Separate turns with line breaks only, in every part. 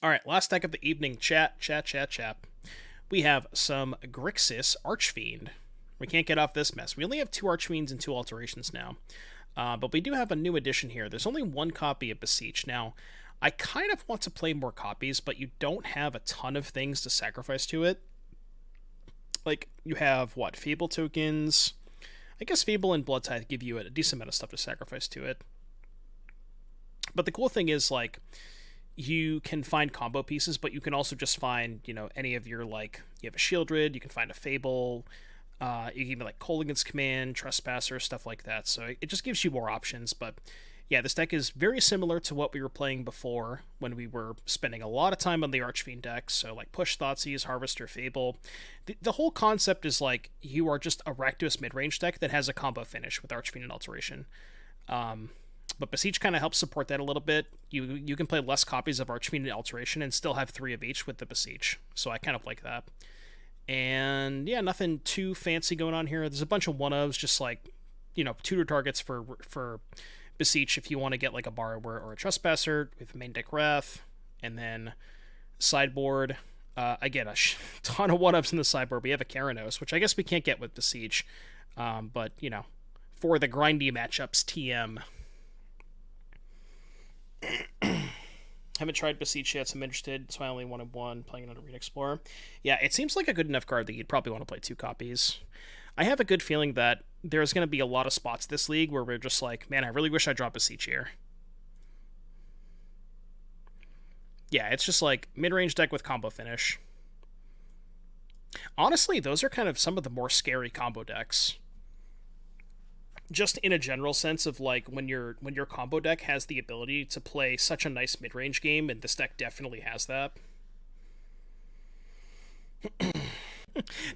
All right, last deck of the evening. Chat. We have some Grixis Archfiend. We can't get off this mess. We only have 2 Archfiends and 2 alterations now. But we do have a new addition here. There's only 1 copy of Beseech. Now, I kind of want to play more copies, but you don't have a ton of things to sacrifice to it. Like, you have, what, Fable tokens? I guess Fable and Bloodtithe give you a decent amount of stuff to sacrifice to it. But the cool thing is, like, you can find combo pieces, but you can also just find, you know, any of your, like, you have a Shieldred, you can find a Fable, you can like Kolaghan's Command, Trespasser, stuff like that. So it just gives you more options. But yeah, this deck is very similar to what we were playing before when we were spending a lot of time on the Archfiend deck. So like Push, Thoughtseize, Harvester, Fable. The whole concept is like you are just a Rakdos mid-range deck that has a combo finish with Archfiend and Alteration. But Beseech kind of helps support that a little bit. You can play less copies of Archfiend and Alteration and still have 3 of each with the Beseech. So I kind of like that. And yeah, nothing too fancy going on here. There's a bunch of one-ofs, just like, you know, tutor targets for Beseech if you want to get like a Borrower or a Trespasser with main deck Wrath. And then sideboard, I get a ton of one-ofs in the sideboard. We have a Keranos, which I guess we can't get with Beseech. But, you know, for the grindy matchups, TM. Haven't tried Beseech yet, so I'm interested. So I only wanted 1, playing another Arena Explorer. Yeah, it seems like a good enough card that you'd probably want to play 2 copies. I have a good feeling that there's going to be a lot of spots this league where we're just like, man, I really wish I dropped Beseech here. Yeah, it's just like mid-range deck with combo finish. Honestly, those are kind of some of the more scary combo decks. Just in a general sense of like when your combo deck has the ability to play such a nice mid-range game, and this deck definitely has that.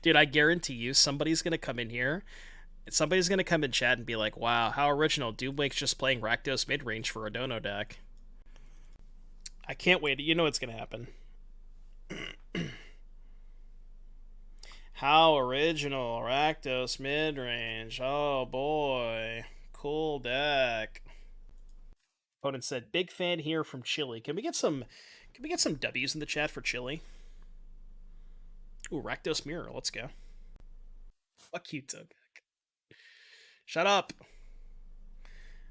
Dude, I guarantee you somebody's gonna come in here, and somebody's gonna come in chat and be like, wow, how original, Doomlake's just playing Rakdos mid-range for a Dono deck. I can't wait. You know what's gonna happen. How original, Rakdos mid-range. Oh boy, cool deck. Opponent said, "Big fan here from Chile." Can we get some W's in the chat for Chile? Ooh, Rakdos Mirror. Let's go. Fuck you, Tug. Shut up.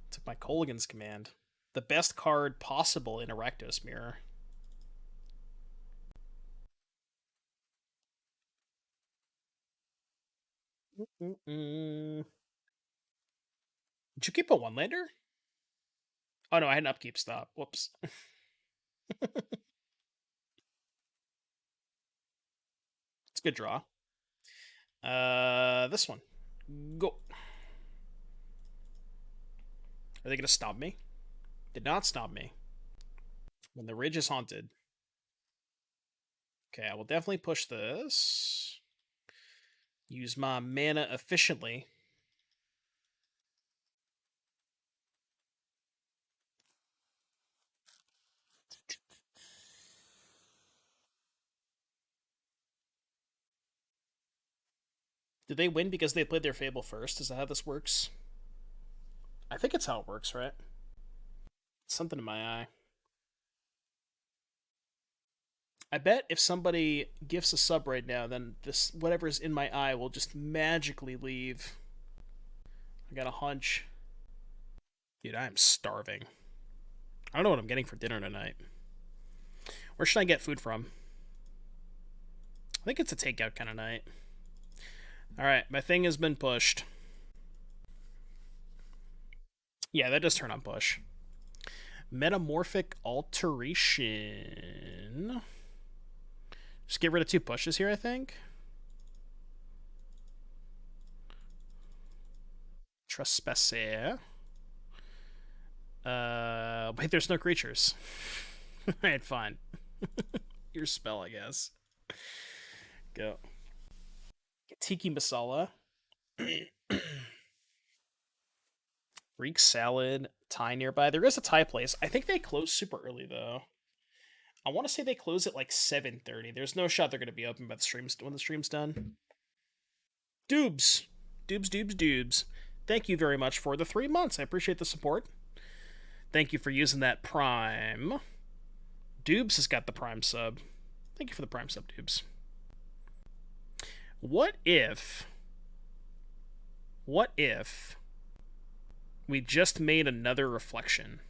Took my Kolaghan's Command. The best card possible in a Rakdos Mirror. Did you keep a 1-lander? Oh no, I had an upkeep stop. Whoops. It's a good draw. This one. Go. Are they gonna stop me? Did not stop me. When the ridge is haunted. Okay, I will definitely push this. Use my mana efficiently. Did they win because they played their Fable first? Is that how this works? I think it's how it works, right? Something in my eye. I bet if somebody gifts a sub right now, then this whatever's in my eye will just magically leave. I got a hunch. Dude, I am starving. I don't know what I'm getting for dinner tonight. Where should I get food from? I think it's a takeout kind of night. Alright, my thing has been pushed. Yeah, that does turn on push. Metamorphic Alteration. Just get rid of 2 pushes here, I think. Trespasser. Wait, there's no creatures. Alright, fine. Your spell, I guess. Go. Tiki Masala. Greek Salad. Tie nearby. There is a tie place. I think they close super early, though. I want to say they close at like 7:30. There's no shot they're going to be open by the streams when the stream's done. Doobs. Doobs. Thank you very much for the 3 months. I appreciate the support. Thank you for using that Prime. Dubes has got the Prime sub. Thank you for the Prime sub, Dubes. What if we just made another reflection?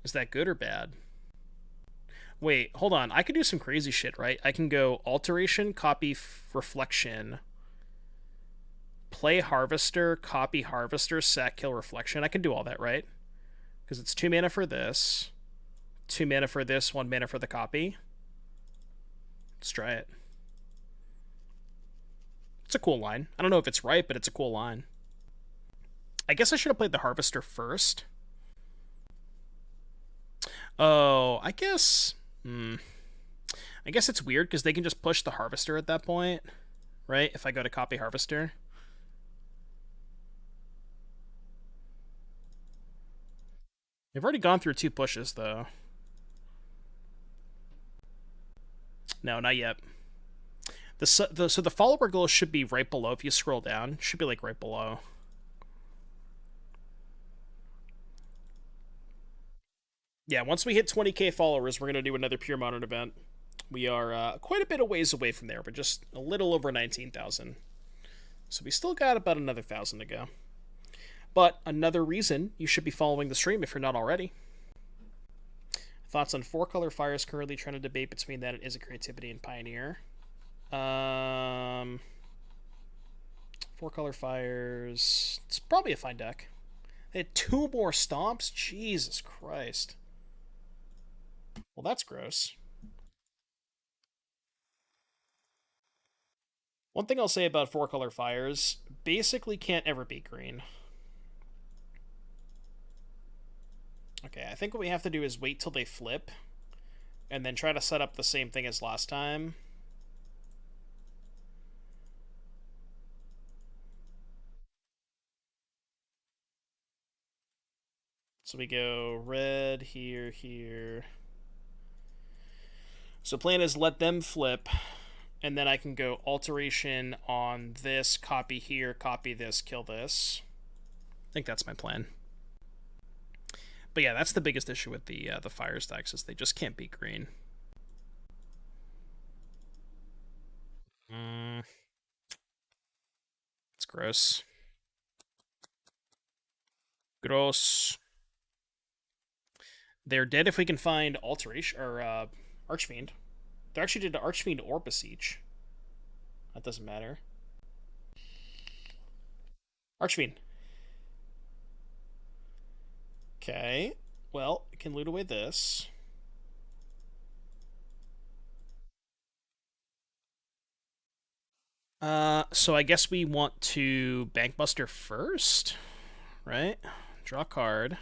Is that good or bad? Wait, hold on. I could do some crazy shit, right? I can go Alteration, copy Reflection, play Harvester, copy Harvester, sack, kill, Reflection. I can do all that, right? Because it's 2 mana for this, 2 mana for this, 1 mana for the copy. Let's try it. It's a cool line. I don't know if it's right, but it's a cool line. I guess I should have played the Harvester first. Oh, I guess... I guess it's weird because they can just push the Harvester at that point, right? If I go to copy Harvester. They've already gone through 2 pushes, though. No, not yet. So the follower goal should be right below. If you scroll down, should be like right below. Yeah, once we hit 20k followers, we're going to do another Pure Modern event. We are quite a bit of ways away from there, but just a little over 19,000. So we still got about another 1,000 to go. But another reason you should be following the stream if you're not already. Thoughts on 4-color fires? Currently trying to debate between that and Is It Creativity and Pioneer. 4-color fires. It's probably a fine deck. They had 2 more stomps? Jesus Christ. Well, that's gross. One thing I'll say about 4-color fires, basically can't ever be green. Okay, I think what we have to do is wait till they flip, and then try to set up the same thing as last time. So we go red, here, here. So plan is let them flip, and then I can go alteration on this, copy here, copy this, kill this. I think that's my plan. But yeah, that's the biggest issue with the fire stacks, is they just can't be green. It's gross. Gross. They're dead if we can find alteration or Archfiend. They actually did Archfiend or Beseech. That doesn't matter. Archfiend. Okay. Well, I can loot away this. So I guess we want to Bankbuster first, right? Draw a card.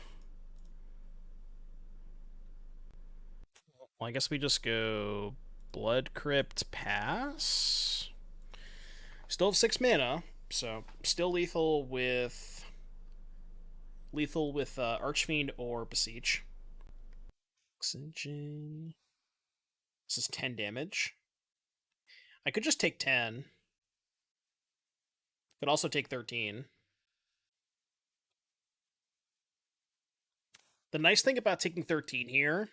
Well, I guess we just go Blood Crypt, pass. Still have 6 mana, so still lethal with Archfiend or Beseech. Oxygen. This is 10 damage. I could just take 10. Could also take 13. The nice thing about taking 13 here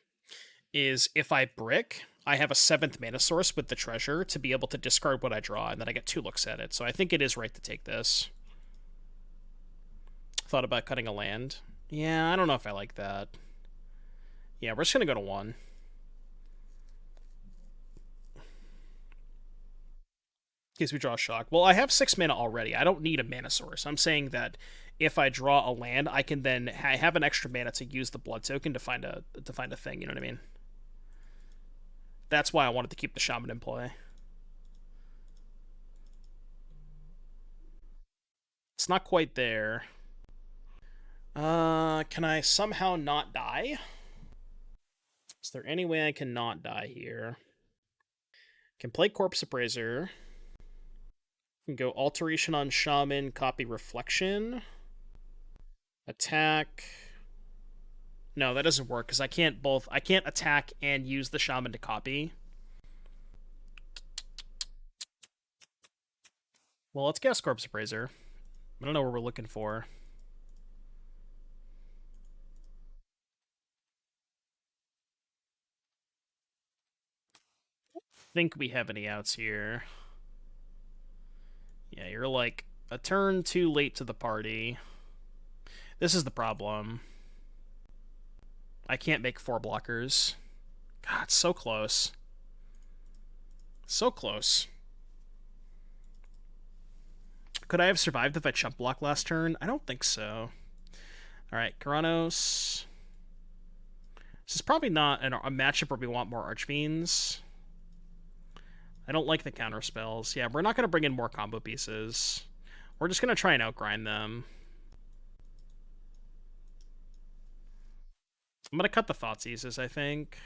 is if I brick, I have a 7th mana source with the treasure to be able to discard what I draw, and then I get 2 looks at it. So I think it is right to take this. Thought about cutting a land. Yeah, I don't know if I like that. Yeah, we're just going to go to 1. In case we draw a shock. Well, I have 6 mana already. I don't need a mana source. I'm saying that if I draw a land, I can then have an extra mana to use the blood token to find a thing. You know what I mean? That's why I wanted to keep the shaman in play. It's not quite there. Can I somehow not die? Is there any way I can not die here? Can play Corpse Appraiser. Can go alteration on shaman, copy reflection. Attack. No, that doesn't work because I can't attack and use the shaman to copy. Well, let's guess Corpse Appraiser. I don't know what we're looking for. think we have any outs here. Yeah, you're like a turn too late to the party. This is the problem. I can't make 4 blockers. God, it's so close. So close. Could I have survived if I chump block last turn? I don't think so. Alright, Karanos. This is probably not a matchup where we want more Archfiends. I don't like the counter spells. Yeah, we're not going to bring in more combo pieces. We're just going to try and outgrind them. I'm going to cut the Thoughtseizes, I think.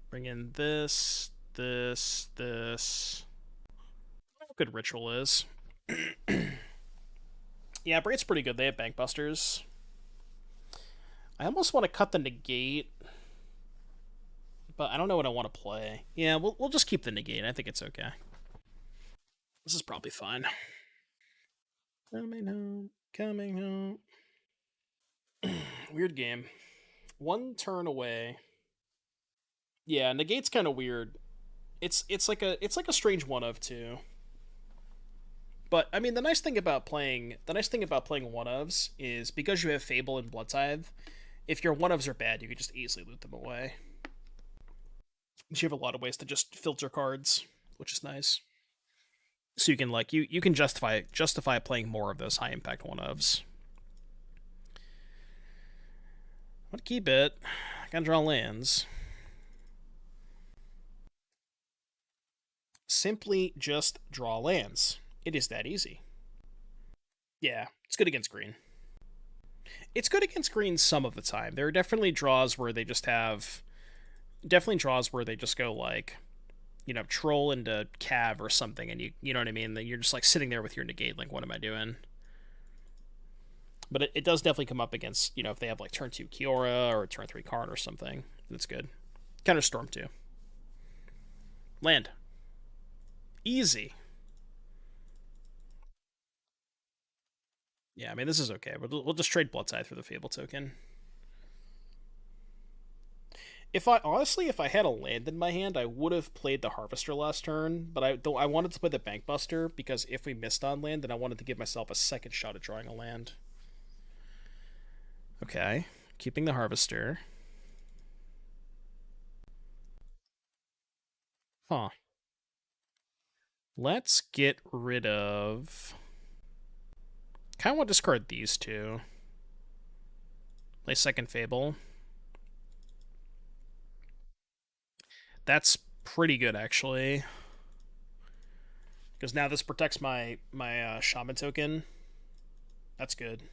Bring in this, this, this. How good Ritual is. Yeah, Braid's pretty good. They have Bankbusters. I almost want to cut the Negate, but I don't know what I want to play. Yeah, we'll just keep the Negate. I think it's okay. This is probably fine. Coming home, coming home. Weird game. 1 turn away. Yeah, Negate's kind of weird. It's like a strange one of too. But I mean, the nice thing about playing one ofs is because you have Fable and Bloodtithe, if your one ofs are bad, you can just easily loot them away. You have a lot of ways to just filter cards, which is nice. So you can you can justify playing more of those high impact one ofs. I'm gonna keep it. I gotta draw lands. Simply just draw lands. It is that easy. Yeah, it's good against green. It's good against green some of the time. There are definitely draws where they just have... Definitely draws where they just go like, you know, troll into Cav or something, and you know what I mean? Then you're just like sitting there with your Negate, like, what am I doing? But it does definitely come up against, you know, if they have like turn 2 Kiora or turn 3 Karn or something. That's good. Counter Storm too. Land. Easy. Yeah, I mean, this is okay. We'll just trade Bloodtithe for the Fable token. If I had a land in my hand, I would have played the Harvester last turn, but I wanted to play the Bankbuster because if we missed on land, then I wanted to give myself a second shot at drawing a land. Okay, keeping the Harvester. Huh. Let's get rid of... Kind of want to discard these two. Play second Fable. That's pretty good, actually. Because now this protects my Shaman token. That's good.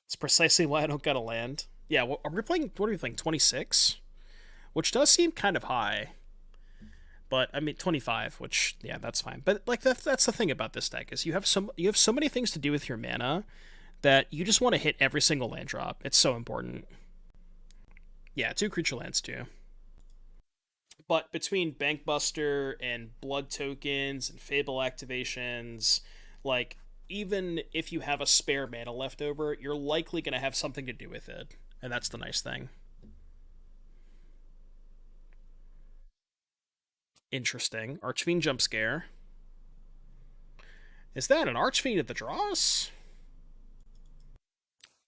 It's precisely why I don't got a land. Yeah, what are we playing? What are we playing? 26? Which does seem kind of high. But I mean 25, which yeah, that's fine. But like that's the thing about this deck is you have so many things to do with your mana that you just want to hit every single land drop. It's so important. Yeah, 2 creature lands too. But between Bankbuster and blood tokens and Fable activations, like even if you have a spare mana left over, you're likely going to have something to do with it. And that's the nice thing. Interesting. Archfiend jump scare. Is that an Archfiend at the draws?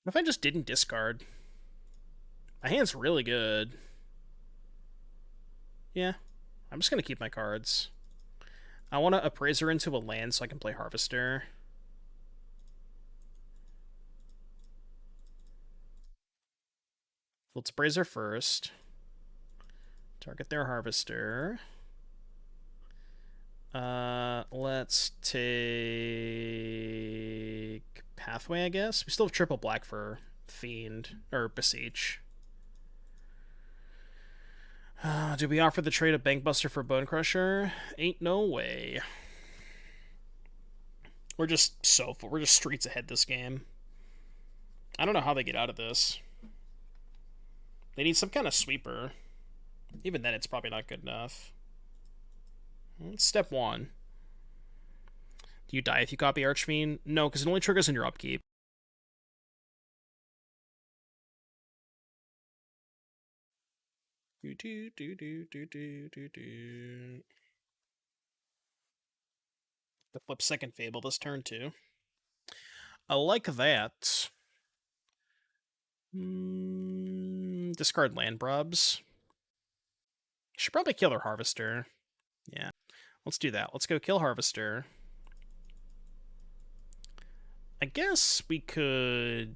What if I just didn't discard? My hand's really good. Yeah, I'm just going to keep my cards. I want to Appraiser into a land so I can play Harvester. Let's Appraiser first. Target their Harvester. Let's take Pathway, I guess. We still have triple black for Fiend, or Beseech. Do we offer the trade of Bankbuster for Bonecrusher? Ain't no way. We're just streets ahead this game. I don't know how they get out of this. They need some kind of sweeper. Even then, it's probably not good enough. Step 1. Do you die if you copy Archfiend? No, because it only triggers in your upkeep. Do, do, do, do, do, do, do, do. The flip second Fable this turn, too. I like that. Discard land brubs. Should probably kill their Harvester. Yeah. Let's do that. Let's go kill Harvester. I guess we could...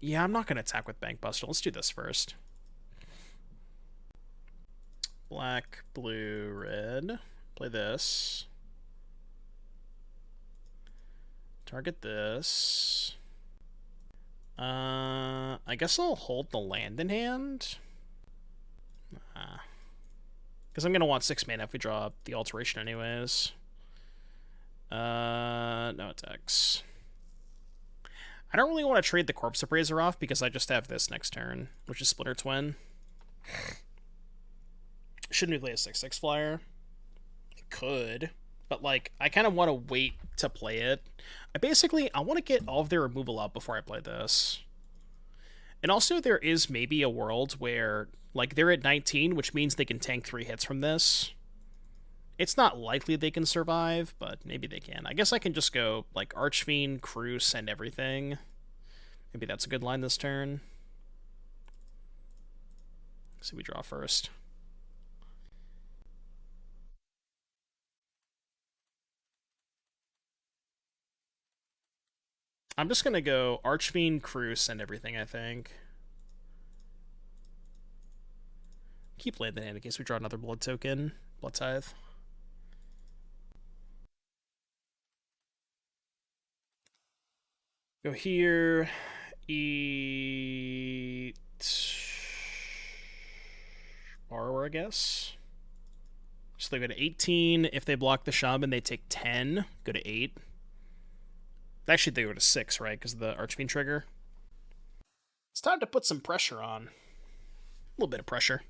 Yeah, I'm not going to attack with Bankbuster. Let's do this first. Black, blue, red. Play this. Target this. I guess I'll hold the land in hand. Because I'm going to want 6 mana if we draw the alteration anyways. No attacks. I don't really want to trade the Corpse Appraiser off because I just have this next turn, which is Splitter Twin. Shouldn't we play a 6/6 flyer? It could. But, like, I kind of want to wait to play it. I want to get all of their removal out before I play this. And also, there is maybe a world where, like, they're at 19, which means they can tank 3 hits from this. It's not likely they can survive, but maybe they can. I guess I can just go, like, Archfiend, Crew, send everything. Maybe that's a good line this turn. So we draw first. I'm just going to go Archfiend, Crew, send everything, I think. Keep land in hand in case we draw another blood token. Bloodtithe. Go here. Eat... Borrower, I guess. So they go to 18. If they block the Shaman, they take 10. Go to 8. Actually, they go to 6, right? Because of the Archfiend trigger. It's time to put some pressure on. A little bit of pressure.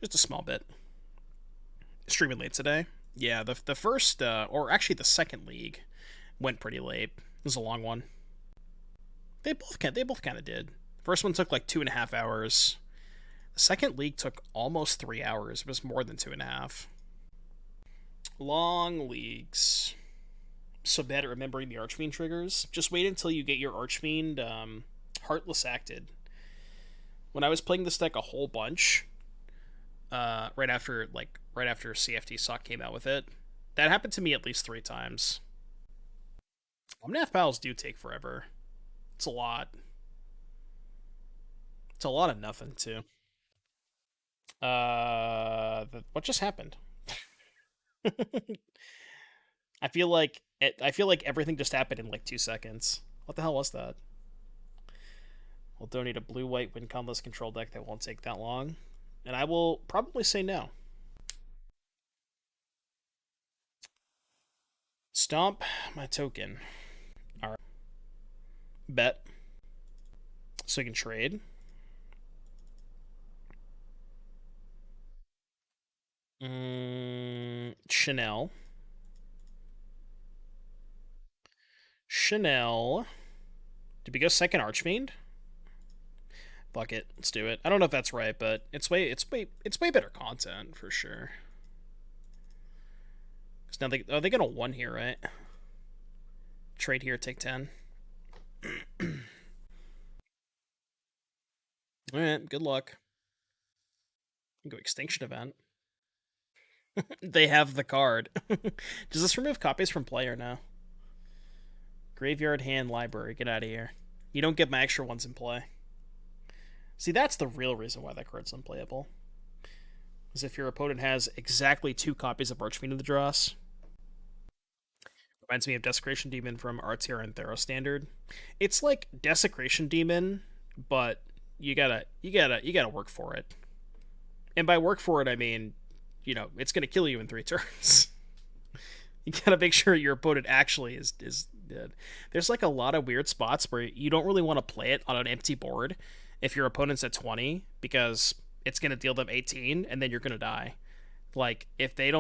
Just a small bit. Streaming late today. Yeah, the first, or actually the second league went pretty late. It was a long one. They both kind of did. First one took like 2.5 hours. The second league took almost 3 hours. It was more than 2.5. Long leagues. So bad at remembering the Archfiend triggers. Just wait until you get your Archfiend Heartless acted. When I was playing this deck a whole bunch, right after CFT Sock came out with it, that happened to me at least 3 times. Omnath battles do take forever. It's a lot. It's a lot of nothing too. What just happened? I feel like everything just happened in like 2 seconds. What the hell was that? We'll donate a blue-white win conless control deck that won't take that long. And I will probably say no. Stomp my token. Alright. Bet. So we can trade. Chanel. Did we go second Archfiend? Fuck it, let's do it. I don't know if that's right, but it's way better content for sure. Cause now they get a 1 here, right? Trade here, take 10. All right, good luck. Go Extinction Event. They have the card. Does this remove copies from play or no? Graveyard, hand, library. Get out of here. You don't get my extra ones in play. See, that's the real reason why that card's unplayable. Is if your opponent has exactly 2 copies of Archfiend in the Dross. Reminds me of Desecration Demon from RTR and Thera Standard. It's like Desecration Demon, but you gotta work for it. And by work for it, I mean, you know, it's gonna kill you in 3 turns. You gotta make sure your opponent actually is dead. There's like a lot of weird spots where you don't really want to play it on an empty board if your opponent's at 20, because it's gonna deal them 18 and then you're gonna die. Like if they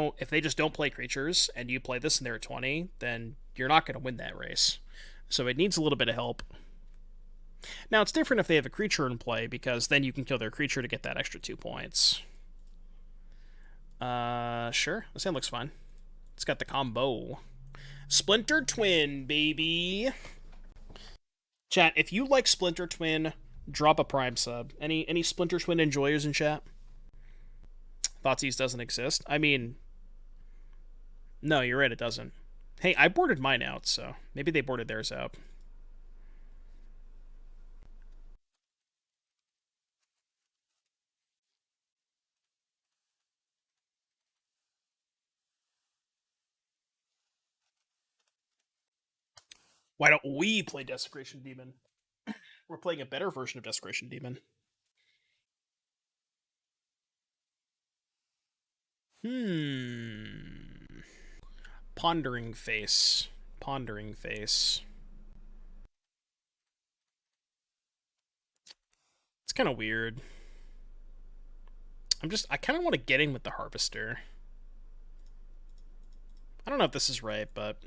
just don't play creatures and you play this and they're at 20, then you're not gonna win that race. So it needs a little bit of help. Now, it's different if they have a creature in play, because then you can kill their creature to get that extra 2 points. Sure. This hand looks fine. It's got the combo. Splinter Twin, baby! Chat, if you like Splinter Twin, drop a Prime sub. Any Splinter Twin enjoyers in chat? Thoughtseize doesn't exist. I mean, no, you're right, it doesn't. Hey, I boarded mine out, so maybe they boarded theirs out. Why don't we play Desecration Demon? We're playing a better version of Desecration Demon. Pondering Face. Pondering Face. It's kind of weird. I kind of want to get in with the Harvester. I don't know if this is right, but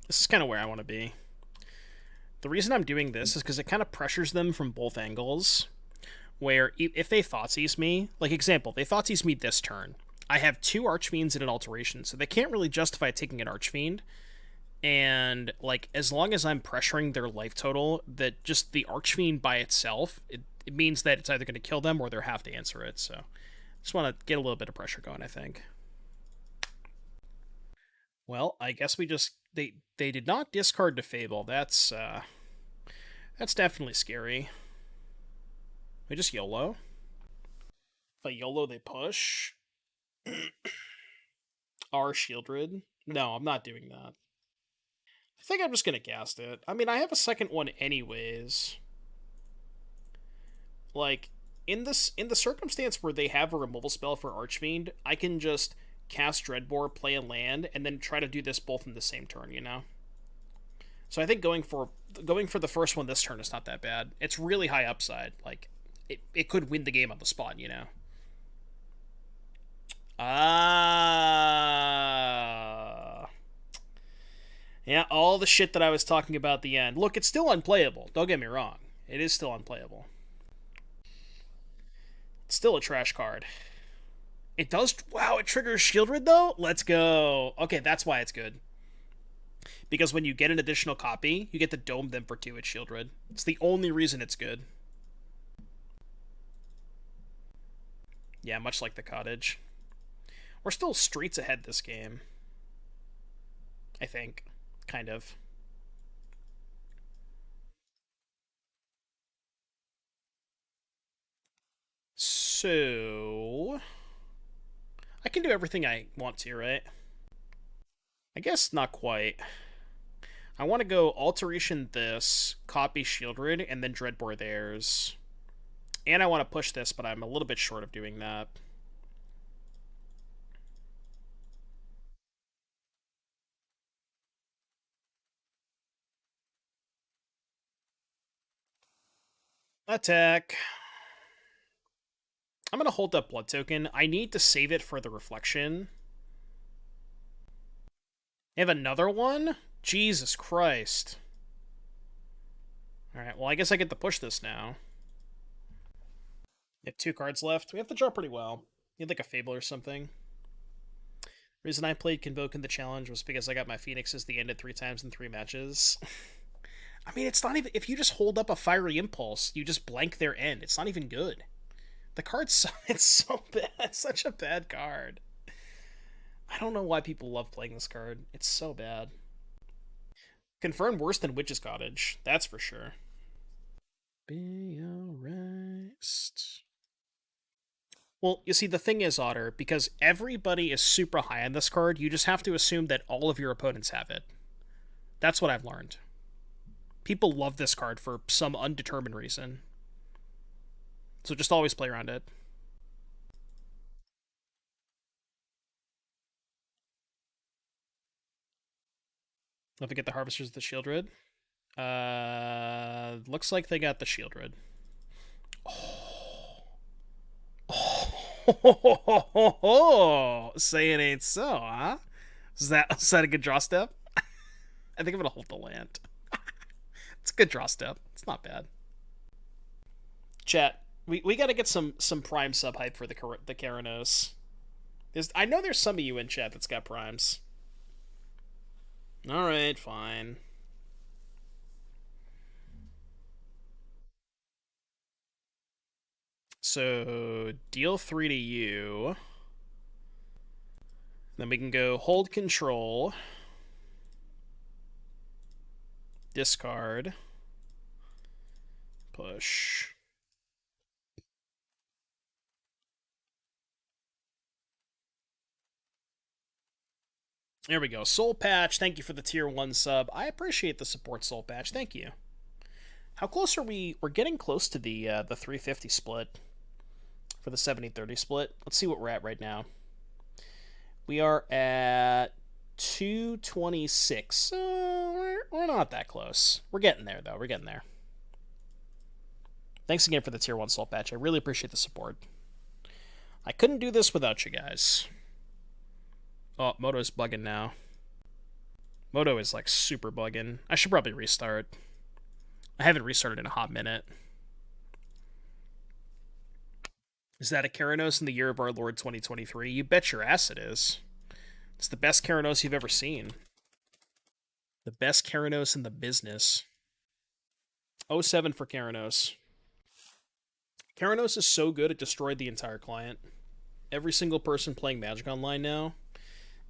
this is kind of where I want to be. The reason I'm doing this is because it kind of pressures them from both angles. Where if they Thoughtseize me, like example, they Thoughtseize me this turn. I have 2 Archfiends and an Alteration, so they can't really justify taking an Archfiend. And like as long as I'm pressuring their life total, that just the Archfiend by itself, it means that it's either going to kill them or they'll have to answer it. So just want to get a little bit of pressure going, I think. Well, I guess we just they did not discard to Fable. That's definitely scary. We just YOLO. If I YOLO, they push. R Shieldred. No, I'm not doing that. I think I'm just gonna cast it. I mean, I have a second one anyways. Like, in the circumstance where they have a removal spell for Archfiend, I can just cast Dreadbore, play a land, and then try to do this both in the same turn, you know? So I think going for the first one this turn is not that bad. It's really high upside. Like, it could win the game on the spot, you know? Yeah, all the shit that I was talking about at the end. Look, it's still unplayable. Don't get me wrong. It is still unplayable. It's still a trash card. It does... Wow, it triggers Shieldred, though? Let's go. Okay, that's why it's good. Because when you get an additional copy, you get to dome them for 2 at Shieldred. It's the only reason it's good. Yeah, much like the Cottage. We're still streets ahead this game. I think. Kind of. So... I can do everything I want to, right? I guess not quite. I want to go Alteration this, copy Shieldred, and then Dreadbore theirs. And I want to push this, but I'm a little bit short of doing that. Attack. I'm going to hold up Blood Token. I need to save it for the Reflection. I have another one? Jesus Christ. Alright, well, I guess I get to push this now. We have 2 cards left. We have to draw pretty well. Need like a Fable or something. The reason I played Convoke in the challenge was because I got my Phoenixes the ended 3 times in 3 matches. I mean, it's not even... If you just hold up a Fiery Impulse, you just blank their end. It's not even good. The card's it's so bad. It's such a bad card. I don't know why people love playing this card. It's so bad. Confirmed worse than Witch's Cottage. That's for sure. Be erased. Well, you see, the thing is, Otter, because everybody is super high on this card, you just have to assume that all of your opponents have it. That's what I've learned. People love this card for some undetermined reason. So just always play around it. Don't forget the Harvesters of the Shieldred. Looks like they got the Shieldred. Oh. Say it ain't so, huh? Is that a good draw step? I think I'm gonna hold the land. It's a good draw step. It's not bad. Chat, we got to get some prime sub hype for the Keranos. I know there's some of you in chat that's got primes. All right, fine. So deal 3 to you. Then we can go hold control, discard, push. There we go. Soul Patch, thank you for the tier 1 sub. I appreciate the support, Soul Patch. Thank you. How close are we? We're getting close to the 350 split for the 70-30 split. Let's see what we're at right now. We are at 226. So we're not that close. We're getting there, though. We're getting there. Thanks again for the tier 1 Soul Patch. I really appreciate the support. I couldn't do this without you guys. Oh, Moto's bugging now. Moto is, like, super bugging. I should probably restart. I haven't restarted in a hot minute. Is that a Keranos in the year of our Lord 2023? You bet your ass it is. It's the best Keranos you've ever seen. The best Keranos in the business. 07 for Keranos. Keranos is so good it destroyed the entire client. Every single person playing Magic Online now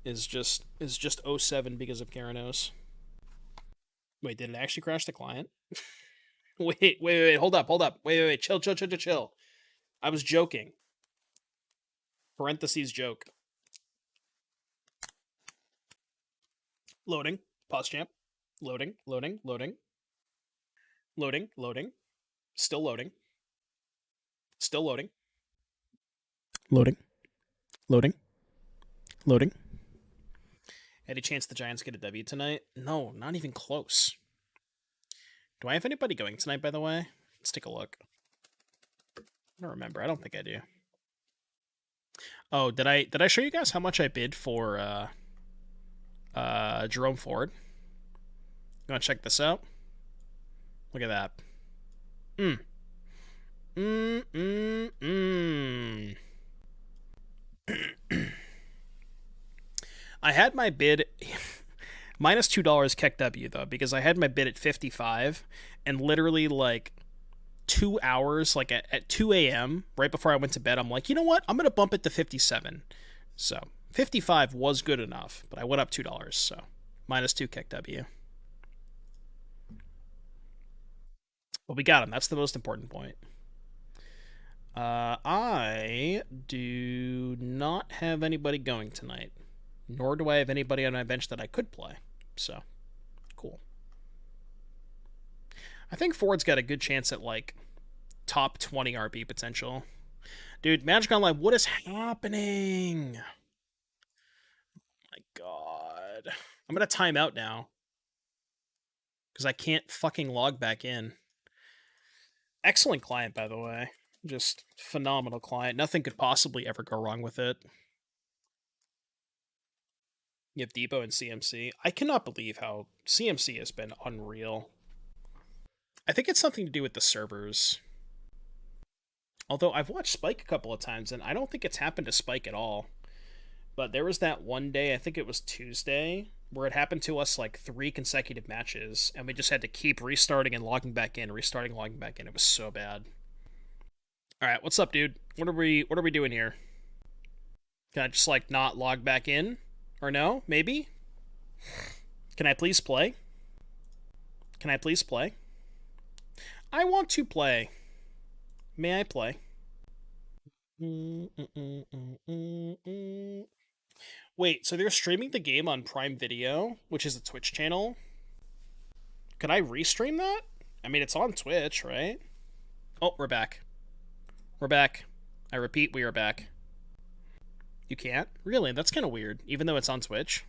is just 07 because of Keranos. Wait, did it actually crash the client? wait, hold up. Wait, chill. I was joking. Parentheses joke. Loading. Pause champ. Loading. Still loading. Loading. Any chance the Giants get a W tonight? No, not even close. Do I have anybody going tonight, by the way? Let's take a look. I don't remember. I don't think I do. Oh, did I show you guys how much I bid for Jerome Ford? You want to check this out? Look at that. I had my bid minus $2 keck W though, because I had my bid at 55 and literally like 2 hours, like at 2 a.m. right before I went to bed, I'm like, you know what? I'm gonna bump it to 57. So 55 was good enough, but I went up $2, so minus 2 keck W. But we got him. That's the most important point. I do not have anybody going tonight, nor do I have anybody on my bench that I could play. So, cool. I think Ford's got a good chance at, like, top 20 RP potential. Dude, Magic Online, what is happening? Oh my god. I'm gonna time out now. Because I can't fucking log back in. Excellent client, by the way. Just phenomenal client. Nothing could possibly ever go wrong with it. You have Depot and CMC. I cannot believe how CMC has been unreal. I think it's something to do with the servers. Although I've watched Spike a couple of times, and I don't think it's happened to Spike at all. But there was that one day, I think it was Tuesday, where it happened to us like 3 consecutive matches, and we just had to keep restarting and logging back in, restarting, logging back in. It was so bad. All right, what's up, dude? What are we doing here? Can I just like not log back in, or no? Maybe. Can I please play? Can I please play? I want to play. May I play? Wait, so they're streaming the game on Prime Video, which is a Twitch channel? Could I restream that? I mean, it's on Twitch, right? Oh, we're back. We're back. I repeat, we are back. You can't? Really? That's kind of weird, even though it's on Twitch.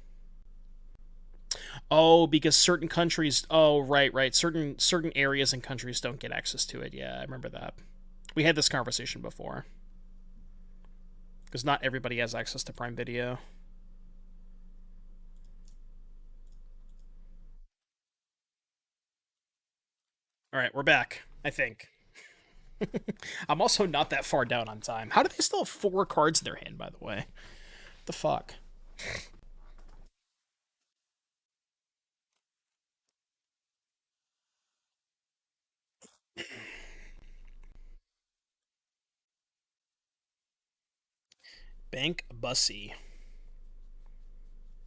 Oh, because certain countries... Oh, right. Certain areas and countries don't get access to it. Yeah, I remember that. We had this conversation before. Because not everybody has access to Prime Video. Alright, we're back, I think. I'm also not that far down on time. How do they still have 4 cards in their hand, by the way? What the fuck? Bank Bussy.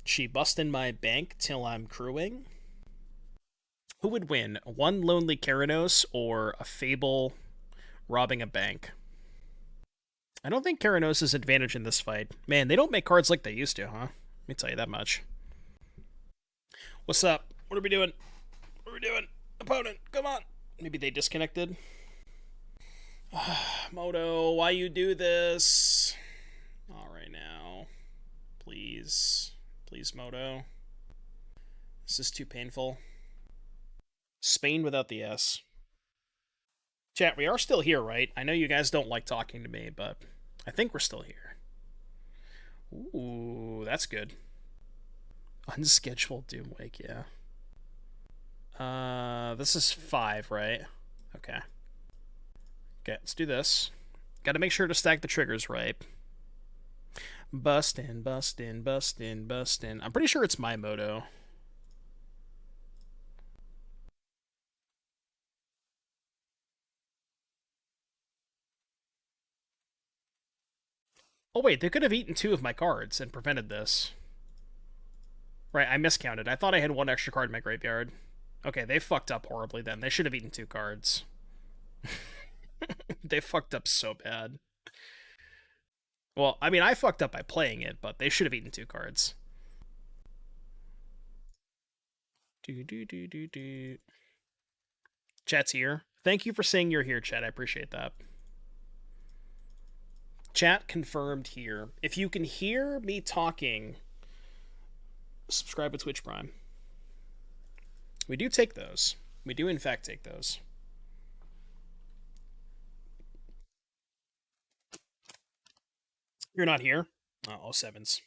She bustin' my bank till I'm crewing. Who would win, one lonely Keranos or a Fable robbing a bank? I don't think Keranos is advantage in this fight. Man, they don't make cards like they used to, huh? Let me tell you that much. What's up? What are we doing? What are we doing? Opponent, come on. Maybe they disconnected. Moto, why you do this? All right now. Please. Please, Moto. This is too painful. Spain without the S. Chat, we are still here, right? I know you guys don't like talking to me, but I think we're still here. Ooh, that's good. Unscheduled Doomwake, yeah. This is 5, right? Okay. Okay, let's do this. Gotta make sure to stack the triggers right. Bustin', bustin', bustin', bustin'. I'm pretty sure it's my moto. Oh wait, they could have eaten 2 of my cards and prevented this. Right, I miscounted. I thought I had 1 extra card in my graveyard. Okay, they fucked up horribly then. They should have eaten 2 cards. They fucked up so bad. Well, I mean, I fucked up by playing it, but they should have eaten 2 cards. Do. Chat's here. Thank you for saying you're here, chat. I appreciate that. Chat confirmed here. If you can hear me talking, subscribe to Twitch Prime. We do take those. We do, in fact, take those. You're not here? Oh, sevens.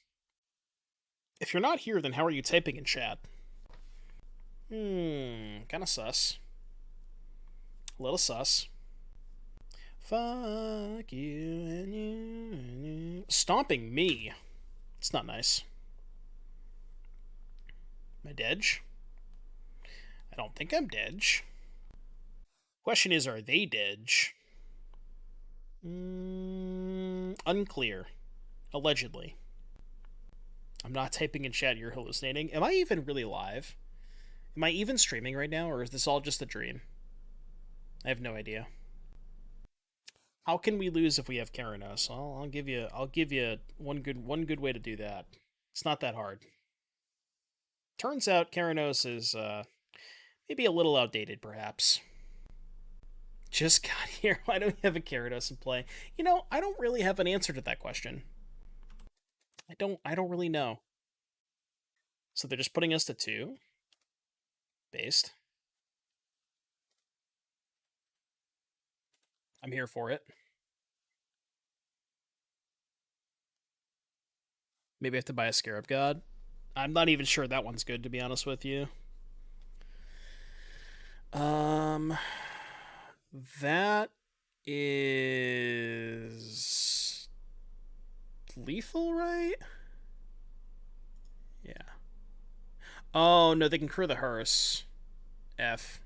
If you're not here, then how are you typing in chat? Kinda sus. A little sus. Fuck you and you. Stomping me. It's not nice. Am I dead? I don't think I'm dead. Question is, are they dead? Unclear. Allegedly. I'm not typing in chat, you're hallucinating. Am I even really live? Am I even streaming right now, or is this all just a dream? I have no idea. How can we lose if we have Keranos? Well, I'll give you one good way to do that. It's not that hard. Turns out Keranos is maybe a little outdated, perhaps. Just got here. Why don't we have a Keranos in play? You know, I don't really have an answer to that question. I don't really know. So they're just putting us to 2. Based. I'm here for it. Maybe I have to buy a Scarab God. I'm not even sure that one's good, to be honest with you. That is lethal, right? Yeah. Oh, no, they can crew the hearse. F.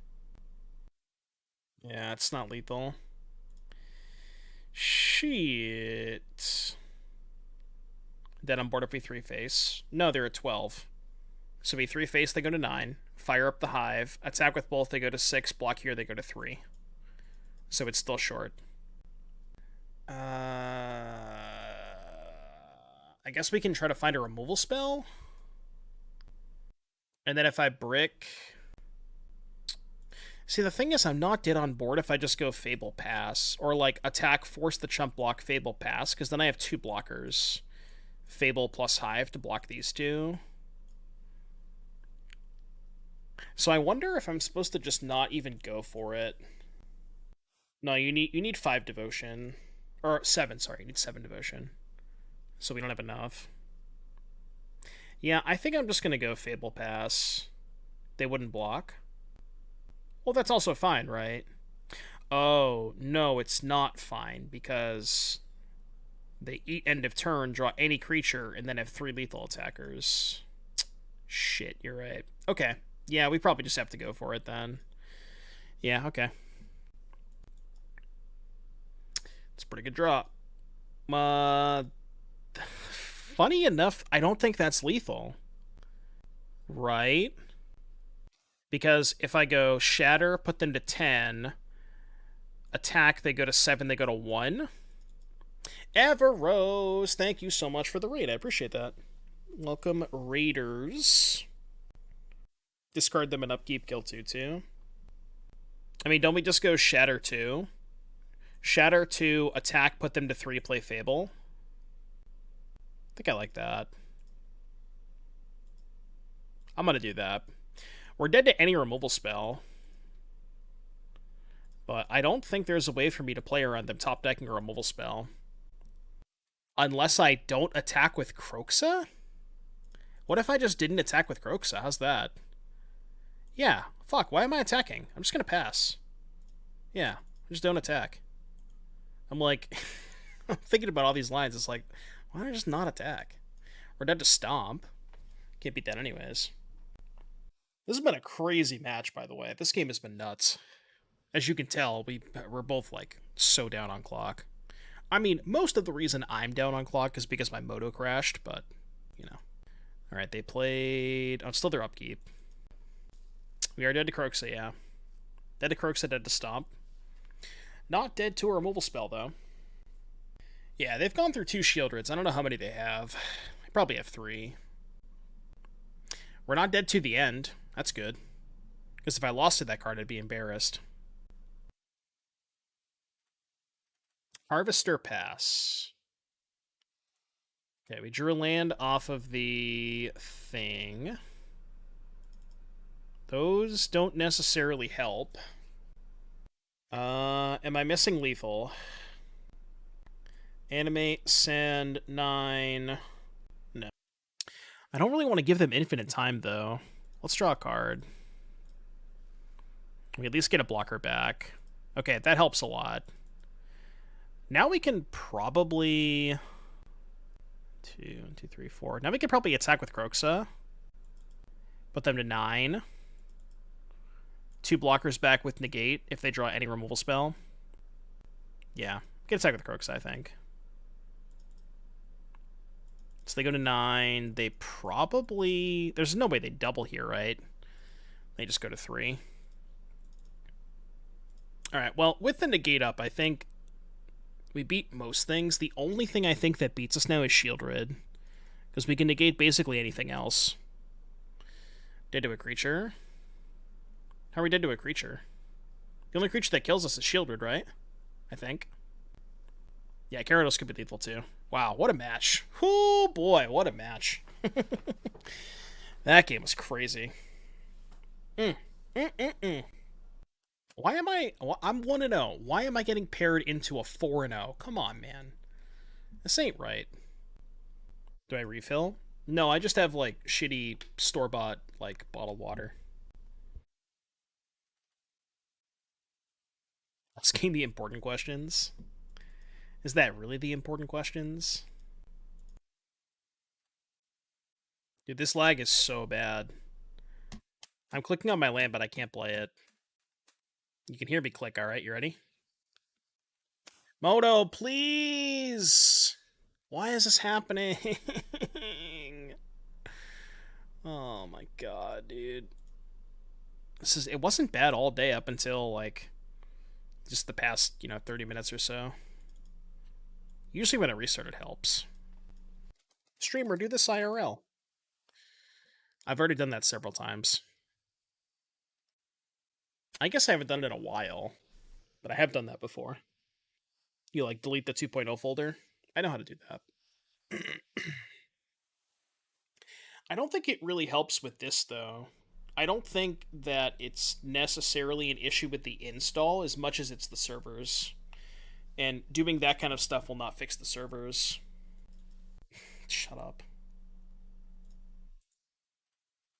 Yeah, it's not lethal. Shit. Dead on board if we 3 face. No, they're at 12. So we 3 face, they go to 9. Fire up the Hive. Attack with both, they go to 6. Block here, they go to 3. So it's still short. I guess we can try to find a removal spell. And then if I brick... See, the thing is, I'm not dead on board if I just go Fable Pass. Or, like, attack, force the chump block, Fable Pass. Because then I have 2 blockers. Fable plus Hive to block these 2. So I wonder if I'm supposed to just not even go for it. No, you need 5 devotion. Or 7, sorry. You need 7 devotion. So we don't have enough. Yeah, I think I'm just going to go Fable Pass. They wouldn't block. Well, that's also fine, right? Oh, no, it's not fine, because they eat end of turn, draw any creature, and then have 3 lethal attackers. Shit, you're right. Okay. Yeah, we probably just have to go for it then. Yeah, okay. It's a pretty good draw. Funny enough, I don't think that's lethal. Right? Because if I go Shatter, put them to 10, attack, they go to 7, they go to 1. Everrose, thank you so much for the raid. I appreciate that. Welcome, Raiders. Discard them in upkeep, kill 2 too. I mean, don't we just go Shatter 2? Shatter 2, attack, put them to 3, play Fable. I think I like that. I'm gonna do that. We're dead to any removal spell. But I don't think there's a way for me to play around them top decking a removal spell. Unless I don't attack with Kroxa? What if I just didn't attack with Kroxa? How's that? Yeah, fuck, why am I attacking? I'm just gonna pass. Yeah, I just don't attack. I'm like, I'm thinking about all these lines, it's like, why don't I just not attack? We're dead to Stomp. Can't beat that anyways. This has been a crazy match, by the way. This game has been nuts. As you can tell, we're both, like, so down on clock. I mean, most of the reason I'm down on clock is because my Moto crashed, but, you know. Alright, they played... Oh, it's still their upkeep. We are dead to Kroxa, yeah. Dead to Kroxa, dead to Stomp. Not dead to a removal spell, though. Yeah, they've gone through 2 Shieldreds. I don't know how many they have. They probably have 3. We're not dead to the end. That's good. Because if I lost to that card, I'd be embarrassed. Harvester pass. Okay, we drew a land off of the thing. Those don't necessarily help. Am I missing lethal? Animate, send, 9. No. I don't really want to give them infinite time, though. Let's draw a card. We at least get a blocker back. Okay, that helps a lot. Now we can probably... 2, 2, 3, 4. Now we can probably attack with Kroxa. Put them to 9. 2 blockers back with Negate if they draw any removal spell. Yeah, we can attack with Kroxa, I think. So they go to 9. They probably... There's no way they double here, right? They just go to 3. Alright, well, with the Negate up, I think we beat most things. The only thing I think that beats us now is Shieldred. Because we can negate basically anything else. Dead to a creature. How are we dead to a creature? The only creature that kills us is Shieldred, right? I think. Yeah, Gyarados could be lethal too. Wow, what a match. Oh boy, what a match. That game was crazy. Why am I'm 1-0. Why am I getting paired into a 4-0? Come on, man. This ain't right. Do I refill? No, I just have, like, shitty store-bought, like, bottled water. Asking the important questions? Is that really the important questions? Dude, this lag is so bad. I'm clicking on my land, but I can't play it. You can hear me click, alright? You ready? Moto, please! Why is this happening? Oh my god, dude. It wasn't bad all day up until, like, just the past, 30 minutes or so. Usually when I restart, it helps. Streamer, do this IRL. I've already done that several times. I guess I haven't done it in a while, but I have done that before. You, like, delete the 2.0 folder? I know how to do that. I don't think it really helps with this, though. I don't think that it's necessarily an issue with the install as much as it's the servers. And doing that kind of stuff will not fix the servers. Shut up.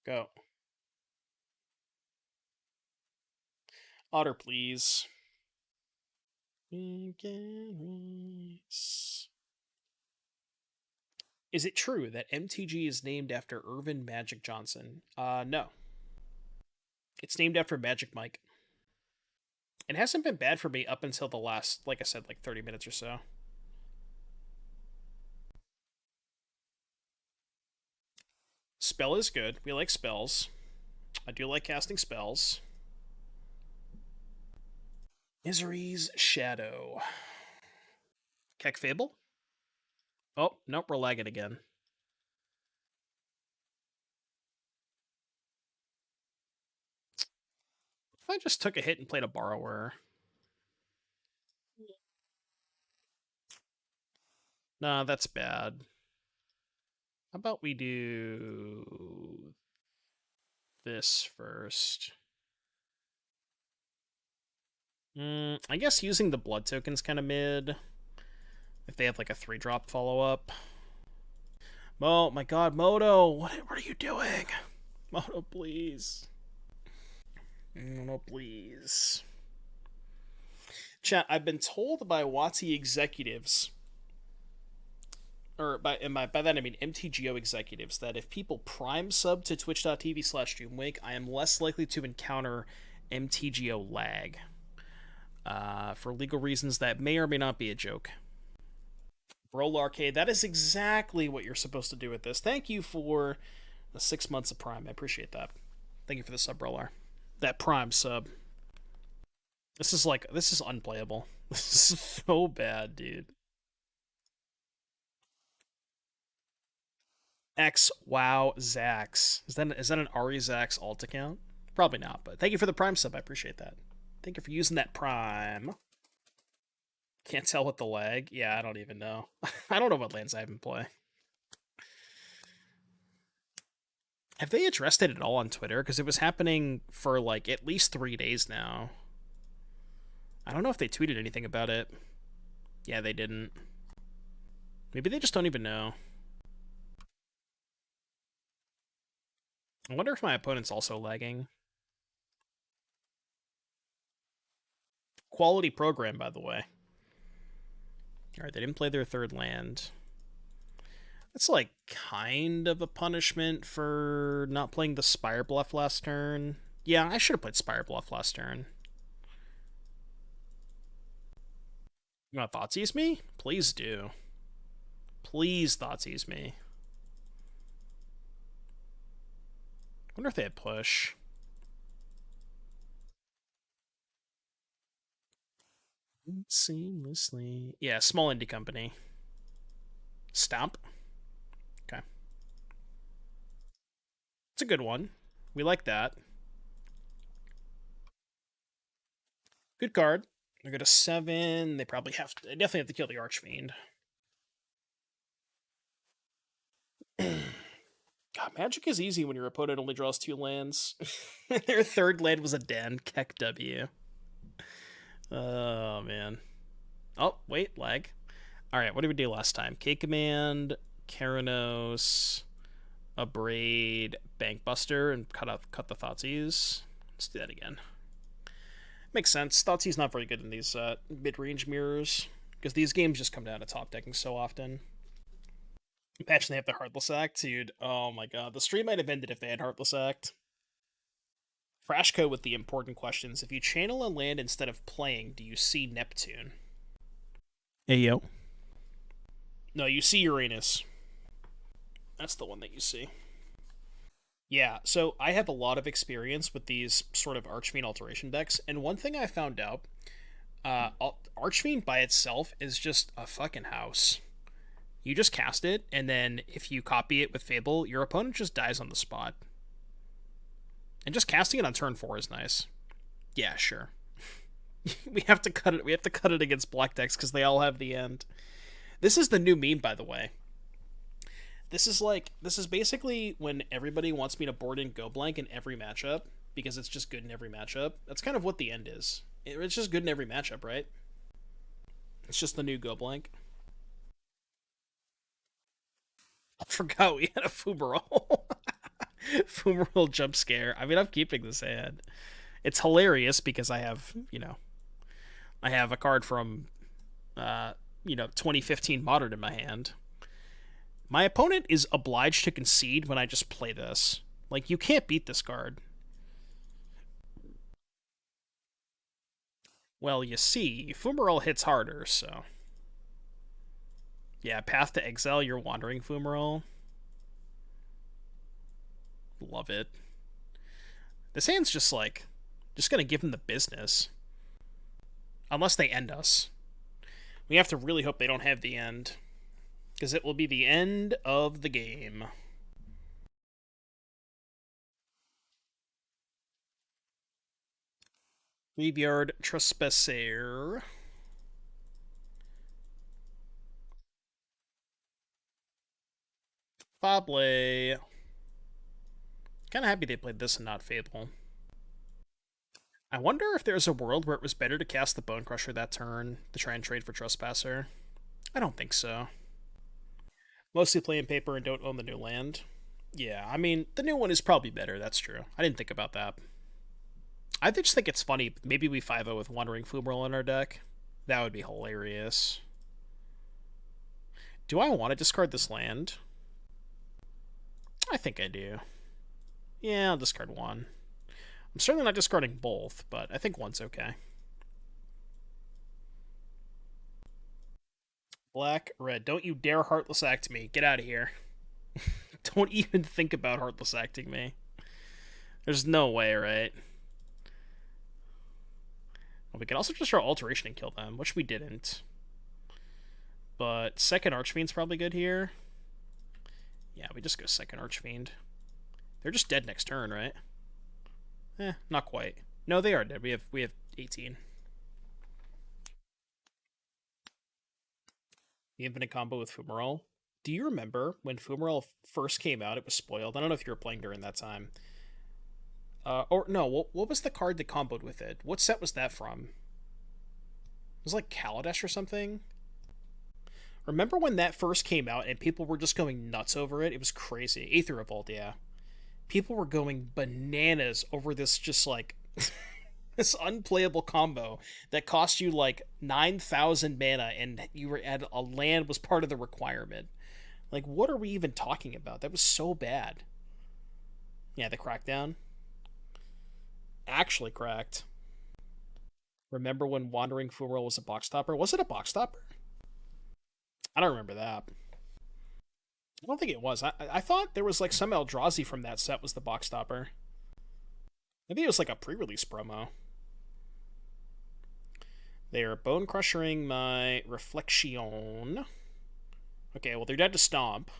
Go. Otter, please. Is it true that MTG is named after Irvin Magic Johnson? No. It's named after Magic Mike. It hasn't been bad for me up until the last, like I said, like 30 minutes or so. Spell is good. We like spells. I do like casting spells. Misery's Shadow. Keck Fable? Oh, nope, we're lagging again. I just took a hit and played a Borrower. Nah, that's bad. How about we do this first? I guess using the blood token's kind of mid. If they have like a 3-drop follow-up. Oh my god, Moto! What are you doing? Moto, please. Moto, please. Chat, I've been told by WOTC executives, or by that I mean MTGO executives, that if people prime sub to twitch.tv/Doomwake, I am less likely to encounter MTGO lag. For legal reasons that may or may not be a joke. Brawl Arcade, that is exactly what you're supposed to do with this. Thank you for the 6 months of Prime. I appreciate that. Thank you for the sub, Brawler. That Prime sub. This is unplayable. This is so bad, dude. X Wow Zax. Is that an Ari Zax alt account? Probably not, but thank you for the Prime sub. I appreciate that. Thank you for using that Prime. Can't tell what the lag. Yeah, I don't even know. I don't know what lands I even play. Have they addressed it at all on Twitter? Because it was happening for like at least 3 days now. I don't know if they tweeted anything about it. Yeah, they didn't. Maybe they just don't even know. I wonder if my opponent's also lagging. Quality program, by the way. Alright, they didn't play their 3rd land. That's like kind of a punishment for not playing the Spirebluff last turn. Yeah, I should have played Spirebluff last turn. You want to Thoughtseize me? Please do. Please Thoughtseize me. I wonder if they had push. Seamlessly. Yeah, small indie company. Stomp. Okay. It's a good one. We like that. Good card. They go to 7. They definitely have to kill the Archfiend. God, Magic is easy when your opponent only draws 2 lands. Their 3rd land was a Den. Keck W. Oh, man. Oh, wait, lag. Alright, what did we do last time? K-Command, Keranos, Abrade, Bankbuster, and cut the Thoughtseize. Let's do that again. Makes sense. Thoughtseize not very good in these mid-range mirrors, because these games just come down to top decking so often. Imagine they have the Heartless Act, dude. Oh my god. The stream might have ended if they had Heartless Act. Frashco with the important questions. If you channel a land instead of playing, do you see Neptune? Hey, yo. No, you see Uranus. That's the one that you see. Yeah, so I have a lot of experience with these sort of Archfiend Alteration decks, and one thing I found out, Archfiend by itself is just a fucking house. You just cast it, and then if you copy it with Fable, your opponent just dies on the spot. And just casting it on turn 4 is nice. Yeah, sure. We have to cut it. We have to cut it against black decks because they all have the end. This is the new meme, by the way. This is basically when everybody wants me to board in Go Blank in every matchup because it's just good in every matchup. That's kind of what the end is. It's just good in every matchup, right? It's just the new Go Blank. I forgot we had a Fumarole. Fumarole jump scare. I mean, I'm keeping this hand. It's hilarious because I have, I have a card from, 2015 Modern in my hand. My opponent is obliged to concede when I just play this. Like, you can't beat this card. Well, you see, Fumarole hits harder, so... Yeah, Path to Exile your Wandering Fumarole. Love it. This hand's just gonna give him the business. Unless they end us. We have to really hope they don't have the end. Because it will be the end of the game. Graveyard Trespasser. Fable. Kind of happy they played this and not Fable. I wonder if there's a world where it was better to cast the Bonecrusher that turn to try and trade for Trespasser. I don't think so. Mostly play in paper and don't own the new land. Yeah, I mean, the new one is probably better, that's true. I didn't think about that. I just think it's funny. Maybe we 5-0 with Wandering Fumarole in our deck. That would be hilarious. Do I want to discard this land? I think I do. Yeah, I'll discard one. I'm certainly not discarding both, but I think one's okay. Black, red. Don't you dare Heartless Act me. Get out of here. Don't even think about Heartless Acting me. There's no way, right? Well, we can also just draw Alteration and kill them, which we didn't. But second Archfiend's probably good here. Yeah, we just go second Archfiend. They're just dead next turn, right? Not quite. No, they are dead. We have 18. The infinite combo with Fumarole. Do you remember when Fumarole first came out? It was spoiled. I don't know if you were playing during that time. Or no, what was the card that comboed with it? What set was that from? It was like Kaladesh or something. Remember when that first came out and people were just going nuts over it? It was crazy. Aether Revolt, yeah. People were going bananas over this just like this unplayable combo that cost you like 9,000 mana and you were at a land was part of the requirement. Like, what are we even talking about? That was so bad. Yeah, the Crackdown. Actually cracked. Remember when Wandering Fumarole was a box topper? Was it a box topper? I don't remember that. I don't think it was. I thought there was like some Eldrazi from that set was the box topper. I think it was like a pre-release promo. They are Bonecrushering my Reflection. Okay, well, they're dead to Stomp.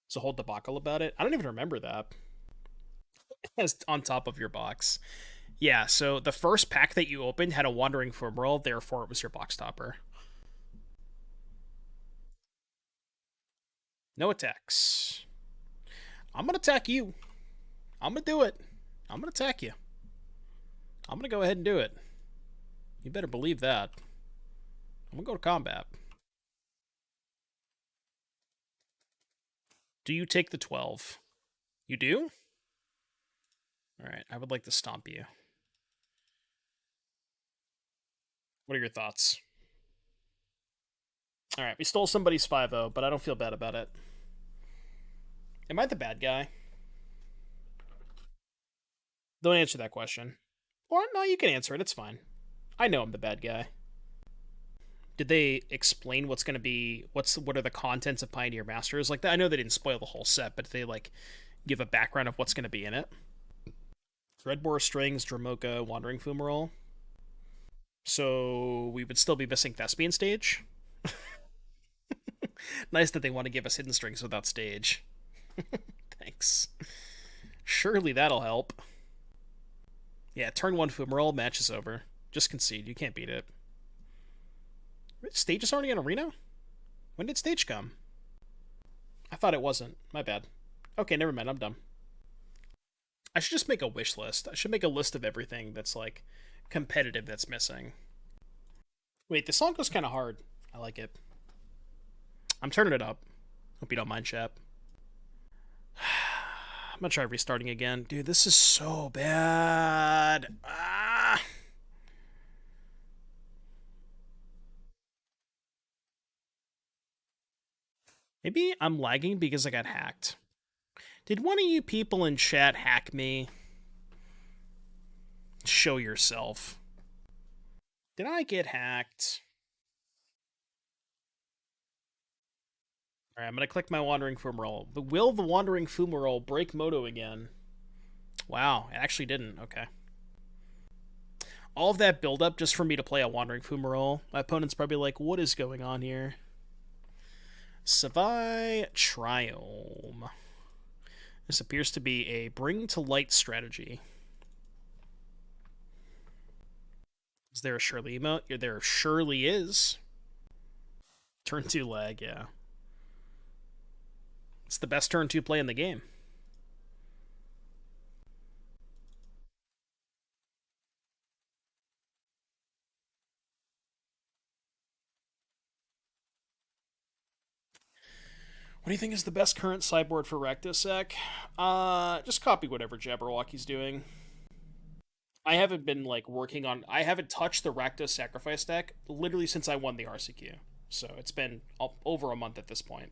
So hold debacle about it. I don't even remember that. As on top of your box. Yeah, so the first pack that you opened had a Wandering Fumarole, therefore it was your box topper. No attacks. I'm going to attack you. I'm going to do it. I'm going to attack you. I'm going to go ahead and do it. You better believe that. I'm going to go to combat. Do you take the 12? You do? Alright, I would like to stomp you. What are your thoughts? Alright, we stole somebody's 5-0, but I don't feel bad about it. Am I the bad guy? Don't answer that question. Or, no, you can answer it, it's fine. I know I'm the bad guy. Did they explain what's going to be, what are the contents of Pioneer Masters? Like, I know they didn't spoil the whole set, but did they, like, give a background of what's going to be in it? Dreadbore, Strings, Dromoka, Wandering Fumarole. So we would still be missing Thespian Stage. Nice that they want to give us Hidden Strings without Stage. Thanks. Surely that'll help. Yeah, turn 1 Fumarole, match is over. Just concede, you can't beat it. Stage is already in Arena? When did Stage come? I thought it wasn't. My bad. Okay, never mind, I'm dumb. I should just make a wish list. I should make a list of everything that's, like, competitive that's missing. Wait, this song goes kind of hard. I like it. I'm turning it up. Hope you don't mind, chat. I'm gonna try restarting again. Dude, this is so bad. Ah! Maybe I'm lagging because I got hacked. Did one of you people in chat hack me? Show yourself. Did I get hacked? Alright, I'm gonna click my Wandering Fumarole. But will the Wandering Fumarole break Moto again? Wow, it actually didn't. Okay. All of that build-up just for me to play a Wandering Fumarole. My opponent's probably like, what is going on here? Savai Triome. This appears to be a bring to light strategy. Is there a Shirley emote? Yeah, there surely is. Turn 2 lag, yeah. It's the best turn 2 play in the game. What do you think is the best current sideboard for Rakdosek? Just copy whatever Jabberwocky's doing. I haven't been like working on. I haven't touched the Rakdos Sacrifice deck literally since I won the RCQ. So it's been over a month at this point.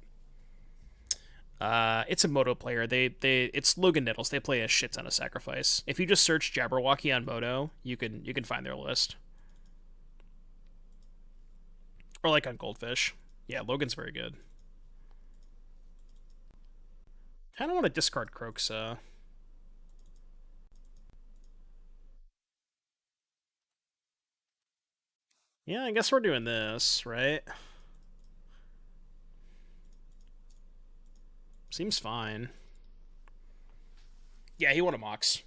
It's a Moto player. It's Logan Nettles. They play a shit ton of Sacrifice. If you just search Jabberwocky on Moto, you can find their list. Or like on Goldfish. Yeah, Logan's very good. Kind of want to discard Croxa. Yeah, I guess we're doing this, right? Seems fine. Yeah, he won a Mox.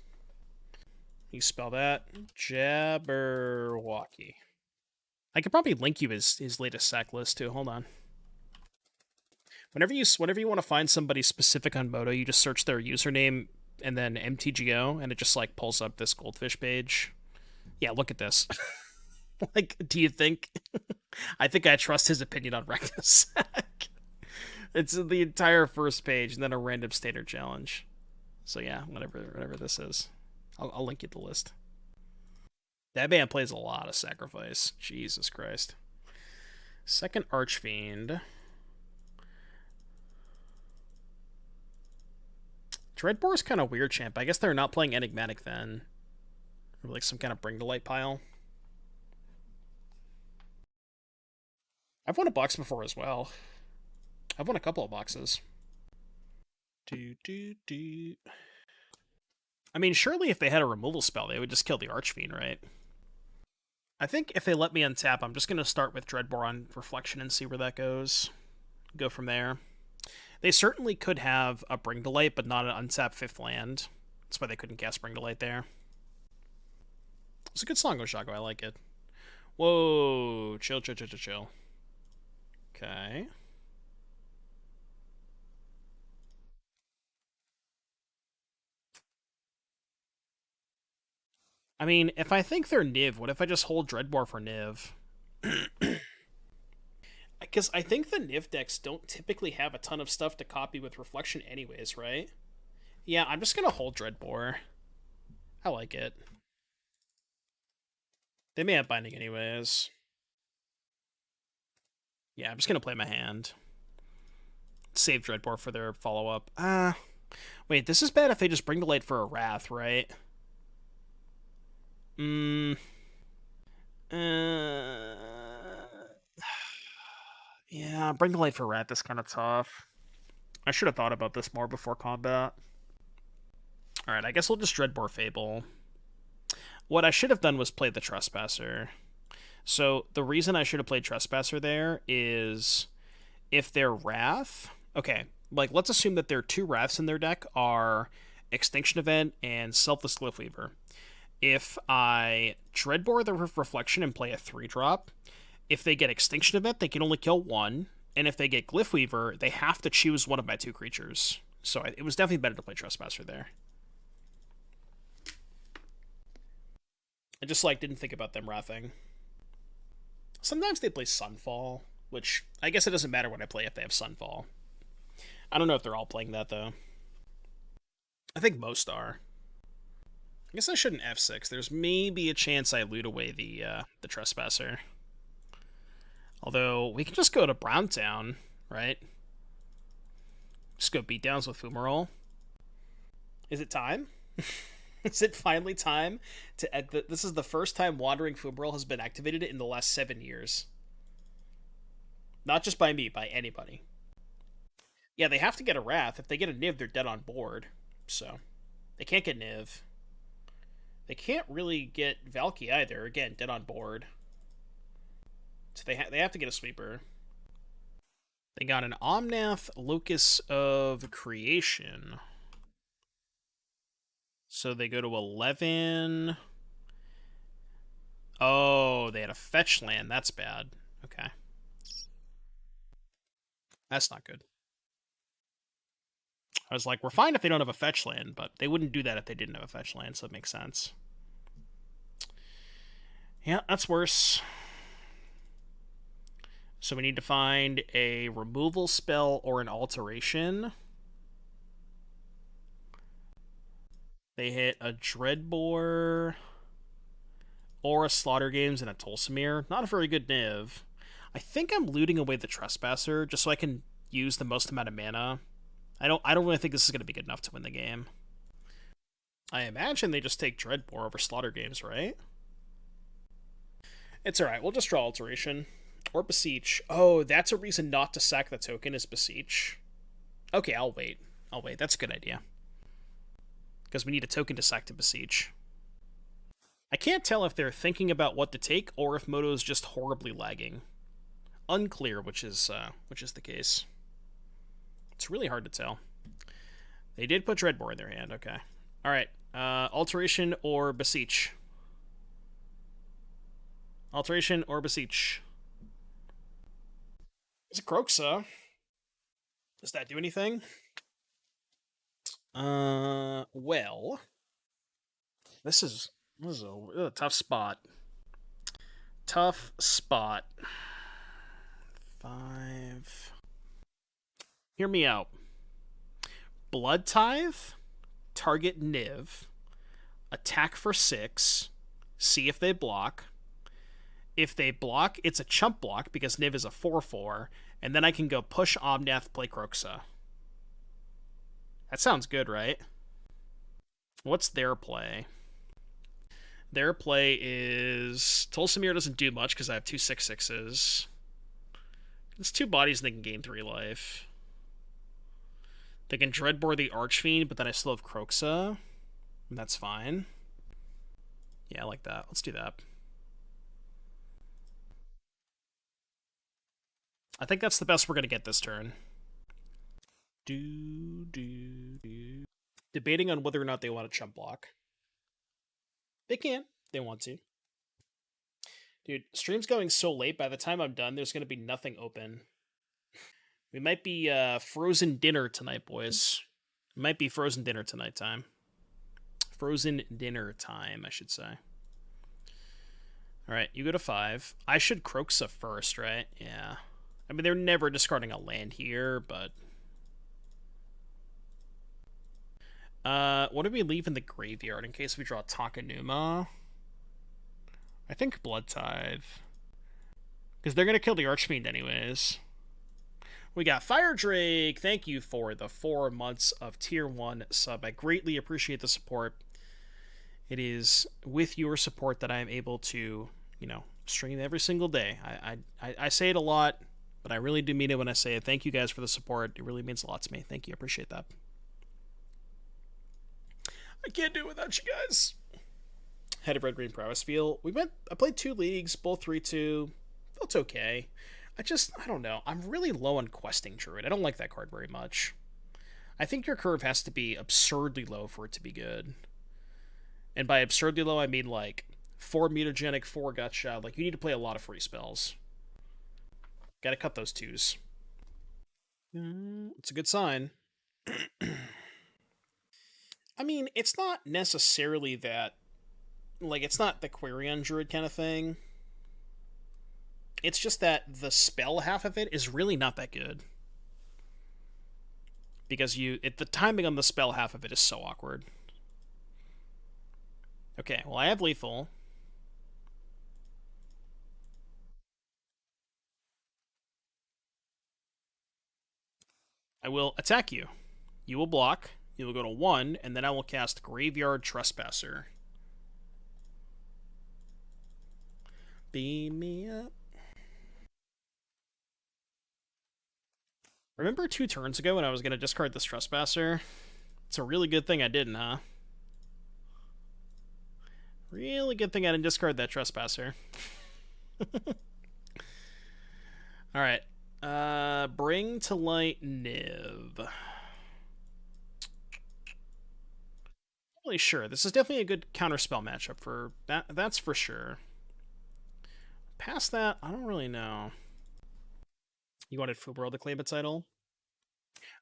You spell that? Jabberwocky. I could probably link you his latest sack list too. Hold on. Whenever you want to find somebody specific on Moto, you just search their username and then MTGO, and it just like pulls up this Goldfish page. Yeah, look at this. Like, do you think? I think I trust his opinion on Reckless Sack. It's the entire first page and then a random standard challenge. So yeah, whatever this is, I'll link you the list. That man plays a lot of Sacrifice. Jesus Christ. Second Archfiend. Dreadbore is kind of weird, champ. I guess they're not playing Enigmatic then. Or like some kind of Bring to Light pile. I've won a box before as well. I've won a couple of boxes. I mean, surely if they had a removal spell, they would just kill the Archfiend, right? I think if they let me untap, I'm just going to start with Dreadbore on Reflection and see where that goes. Go from there. They certainly could have a Bring to Light, but not an untapped 5th land. That's why they couldn't cast Bring to Light there. It's a good song, Oshago. I like it. Whoa. Chill. Okay. I mean, if I think they're Niv, what if I just hold Dreadbore for Niv? Because I think the Niv decks don't typically have a ton of stuff to copy with Reflection anyways, right? Yeah, I'm just going to hold Dreadbore. I like it. They may have Binding anyways. Yeah, I'm just going to play my hand. Save Dreadbore for their follow-up. Wait, this is bad if they just Bring to Light for a Wrath, right? Yeah, Bring to Light for Wrath is kind of tough. I should have thought about this more before combat. Alright, I guess we'll just Dreadbore Fable. What I should have done was play the Trespasser. So the reason I should have played Trespasser there is if their Wrath... Okay, like let's assume that their 2 Wraths in their deck are Extinction Event and Selfless Glyphweaver. If I Dreadbore the Reflection and play a 3-drop, if they get Extinction Event, they can only kill 1. And if they get Glyphweaver, they have to choose one of my 2 creatures. So it was definitely better to play Trespasser there. I just didn't think about them wrathing. Sometimes they play Sunfall, which I guess it doesn't matter what I play if they have Sunfall. I don't know if they're all playing that though. I think most are. I guess I shouldn't F6. There's maybe a chance I loot away the Trespasser. Although we can just go to Browntown, right? Just go beatdowns with Fumarole. Is it time? Is it finally time to... This is the first time Wandering Fumarole has been activated in the last 7 years. Not just by me, by anybody. Yeah, they have to get a Wrath. If they get a Niv, they're dead on board. So, they can't get Niv. They can't really get Valky either. Again, dead on board. So they have to get a sweeper. They got an Omnath Locus of Creation. So they go to 11. Oh, they had a fetch land. That's bad. Okay. That's not good. I was like, we're fine if they don't have a fetch land, but they wouldn't do that if they didn't have a fetch land, so it makes sense. Yeah, that's worse. So we need to find a removal spell or an alteration. They hit a Dreadbore or a Slaughter Games and a Tolsimir. Not a very good Niv. I think I'm looting away the Trespasser just so I can use the most amount of mana. I don't really think this is going to be good enough to win the game. I imagine they just take Dreadbore over Slaughter Games, right? It's alright, we'll just draw Alteration. Or Beseech. Oh, that's a reason not to sack the token is Beseech. Okay, I'll wait. That's a good idea. Because we need a token to sack to Beseech. I can't tell if they're thinking about what to take or if Moto's just horribly lagging. Unclear which is the case. It's really hard to tell. They did put Dreadbore in their hand, okay. Alright, Alteration or Beseech? Alteration or Beseech? It's a Kroxa. Does that do anything? Well, this is a tough spot. Tough spot. 5. Hear me out. Bloodtithe, target Niv, attack for 6, see if they block. If they block, it's a chump block because Niv is a 4/4, and then I can go push Omnath, play Kroxa. That sounds good, right? What's their play? Their play is... Tolsimir doesn't do much because I have 2 6/6s. It's 2 bodies and they can gain 3 life. They can Dreadbore the Archfiend, but then I still have Kroxa. And that's fine. Yeah, I like that. Let's do that. I think that's the best we're going to get this turn. Debating on whether or not they want to chump block. They can. They want to. Dude, stream's going so late, by the time I'm done, there's going to be nothing open. We might be frozen dinner tonight, boys. It might be frozen dinner tonight time. Frozen dinner time, I should say. Alright, you go to 5. I should Kroxa first, right? Yeah. I mean, they're never discarding a land here, but... what do we leave in the graveyard in case we draw Takenuma? I think Bloodtithe. Because they're going to kill the Archfiend anyways. We got Fire Drake. Thank you for the 4 months of Tier 1 sub. I greatly appreciate the support. It is with your support that I am able to, you know, stream every single day. I say it a lot, but I really do mean it when I say it. Thank you guys for the support. It really means a lot to me. Thank you. I appreciate that. I can't do it without you guys. Head of Red Green Prowess Feel. I played 2 leagues, both 3-2. Felt okay. I don't know. I'm really low on Questing Druid. I don't like that card very much. I think your curve has to be absurdly low for it to be good. And by absurdly low, I mean like 4 mutagenic, 4 gutshot. Like, you need to play a lot of free spells. Gotta cut those 2s. It's a good sign. I mean, it's not necessarily that... Like, it's not the Quirion Druid kind of thing. It's just that the spell half of it is really not that good. Because the timing on the spell half of it is so awkward. Okay, well, I have lethal. I will attack you. You will block. You will go to 1, and then I will cast Graveyard Trespasser. Beam me up. Remember 2 turns ago when I was going to discard this Trespasser? It's a really good thing I didn't, huh? Really good thing I didn't discard that Trespasser. Alright. Bring to light Niv. Not really sure. This is definitely a good counterspell matchup for that. That's for sure. Past that, I don't really know. You wanted Fumarole to claim a title?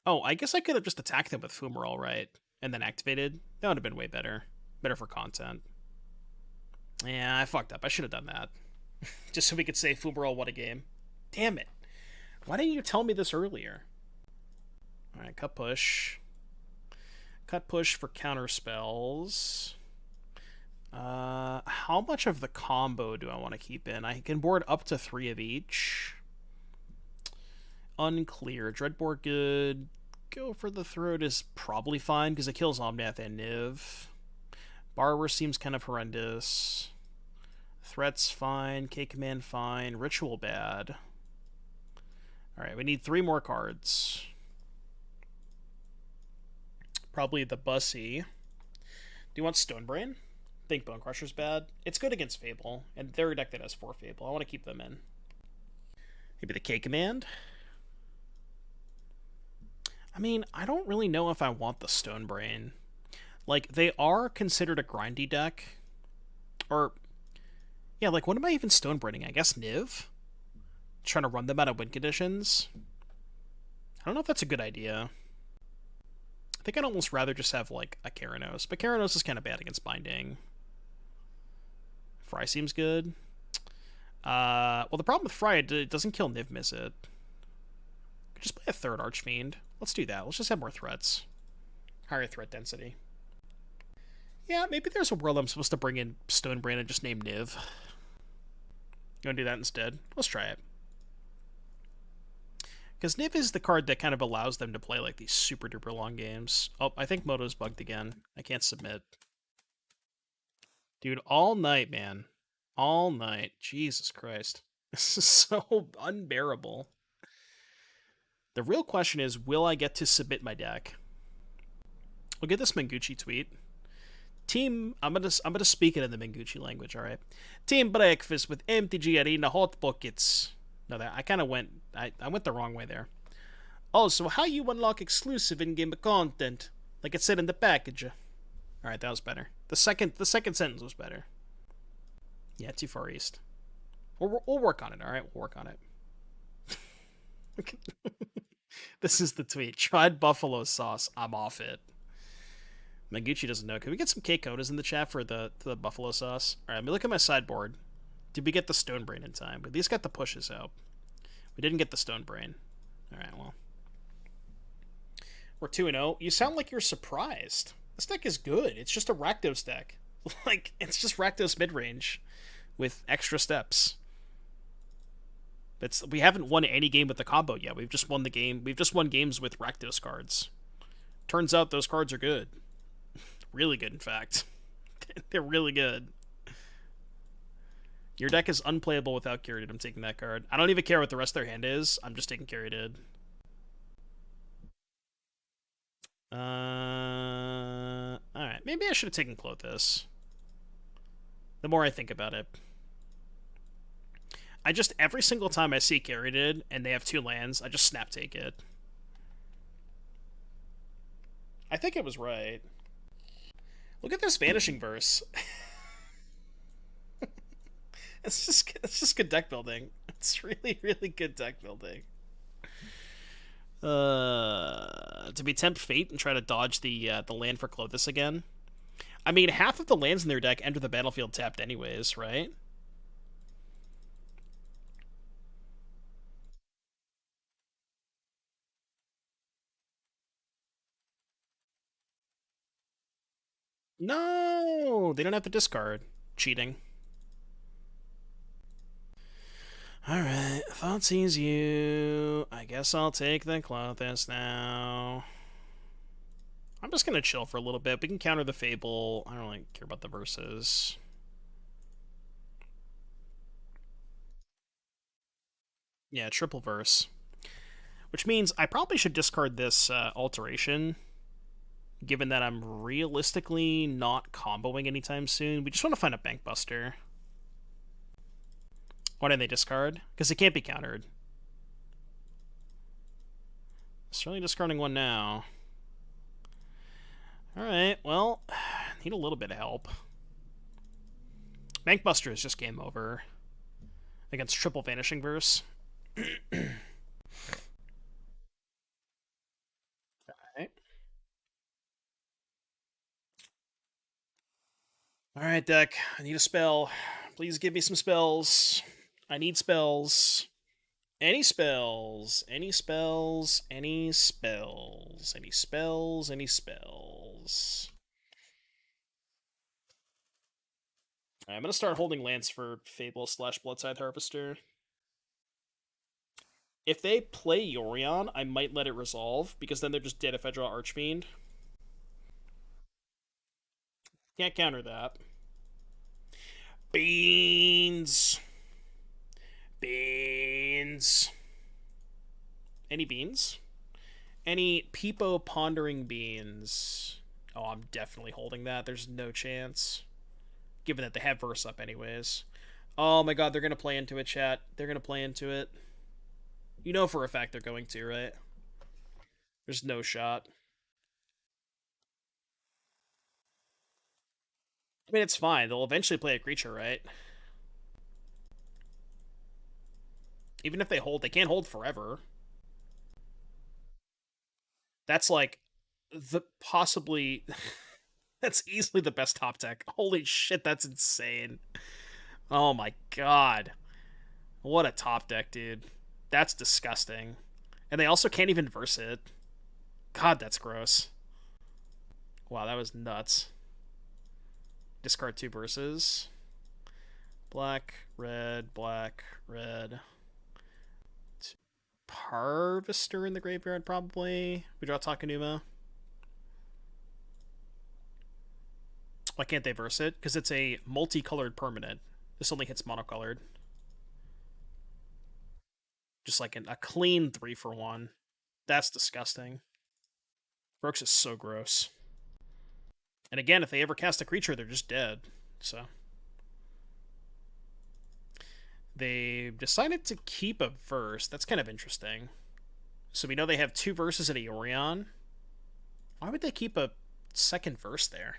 Oh, I guess I could have just attacked him with Fumarole, right? And then activated. That would have been way better. Better for content. Yeah, I fucked up. I should have done that. Just so we could say Fumarole won a game. Damn it. Why didn't you tell me this earlier? Alright, cut push. Cut push for counter spells. How much of the combo do I want to keep in? I can board up to 3 of each. Unclear. Dreadbore good. Go for the Throat is probably fine because it kills Omnath and Niv. Barber seems kind of horrendous. Threat's fine. K-Command fine. Ritual bad. Alright, we need 3 more cards. Probably the Bussy. Do you want Stonebrain? I think Bonecrusher's bad. It's good against Fable, and they're a deck that has 4 Fable. I want to keep them in. Maybe the K-Command? I mean, I don't really know if I want the Stonebrain. Like, they are considered a grindy deck. Or, yeah, like, what am I even Stonebraining? I guess Niv? Trying to run them out of win conditions? I don't know if that's a good idea. I think I'd almost rather just have, like, a Keranos. But Keranos is kind of bad against Binding. Fry seems good. Well, the problem with Fry, it doesn't kill Niv Miss it. Just play a 3rd Archfiend. Let's do that. Let's just have more threats. Higher threat density. Yeah, maybe there's a world I'm supposed to bring in Stonebrain and just name Niv. You want to do that instead? Let's try it. Because Niv is the card that kind of allows them to play like these super duper long games. Oh, I think Moto's bugged again. I can't submit. Dude, all night, man. All night. Jesus Christ. This is so unbearable. The real question is, will I get to submit my deck? We'll get this Mengucci tweet. Team, I'm gonna speak it in the Mengucci language, alright? Team breakfast with MTG Arena hot pockets. No, that I kind of went. I went the wrong way there. Also, how you unlock exclusive in-game content, like it said in the package. All right, that was better. The second sentence was better. Yeah, too far east. We'll work on it. All right, we'll work on it. This is the tweet. Tried buffalo sauce. I'm off it. Mengucci doesn't know. Can we get some K-Kodas in the chat for the buffalo sauce? All right, let me look at my sideboard. Did we get the Stonebrain in time? But these got the pushes out. We didn't get the Stonebrain. Alright, well. We're 2-0. You sound like you're surprised. This deck is good. It's just a Rakdos deck. Like, it's just Rakdos midrange with extra steps. We haven't won any game with the combo yet. We've just won the game. We've just won games with Rakdos cards. Turns out those cards are good. Really good, in fact. They're really good. Your deck is unplayable without Curated. I'm taking that card. I don't even care what the rest of their hand is. I'm just taking Curated. Alright. Maybe I should have taken Clothis. The more I think about it. I just, every single time I see Curated and they have 2 lands, I just snap take it. I think it was right. Look at this Vanishing Verse. It's just good deck building. It's really, really good deck building. To be tempt fate and try to dodge the land for Clothis again. I mean, half of the lands in their deck enter the battlefield tapped anyways, right? No, they don't have to discard. Cheating. Alright, Thoughtseize you. I guess I'll take the Clothis now. I'm just gonna chill for a little bit. We can counter the Fable. I don't really care about the verses. Yeah, triple verse. Which means I probably should discard this alteration, given that I'm realistically not comboing anytime soon. We just want to find a Bankbuster. Why didn't they discard? Because it can't be countered. Certainly discarding one now. Alright, well, need a little bit of help. Bankbuster is just game over against triple Vanishing Verse. Alright. Alright, deck. I need a spell. Please give me some spells. I need spells. Any spells. Any spells. Any spells. Any spells. Any spells. I'm going to start holding lands for Fable / Bloodtithe Harvester. If they play Yorion, I might let it resolve, because then they're just dead if I draw Archfiend. Can't counter that. Beans. Beans. Any beans? Any Peepo Pondering Beans? Oh, I'm definitely holding that. There's no chance. Given that they have verse up anyways. Oh my god, they're going to play into it, chat. They're going to play into it. You know for a fact they're going to, right? There's no shot. I mean, it's fine. They'll eventually play a creature, right? Even if they hold, they can't hold forever. That's like the possibly that's easily the best top deck. Holy shit, that's insane. Oh my god. What a top deck, dude. That's disgusting. And they also can't even verse it. God, that's gross. Wow, that was nuts. Discard 2 verses. Black, red, black, red. Harvester in the graveyard, probably. We draw Takenuma. Why can't they verse it? Because it's a multicolored permanent. This only hits monocolored. Just like a clean 3-for-1. That's disgusting. Brooks is so gross. And again, if they ever cast a creature, they're just dead. So they decided to keep a verse. That's kind of interesting. So we know they have 2 verses and a Yorion. Why would they keep a second verse there?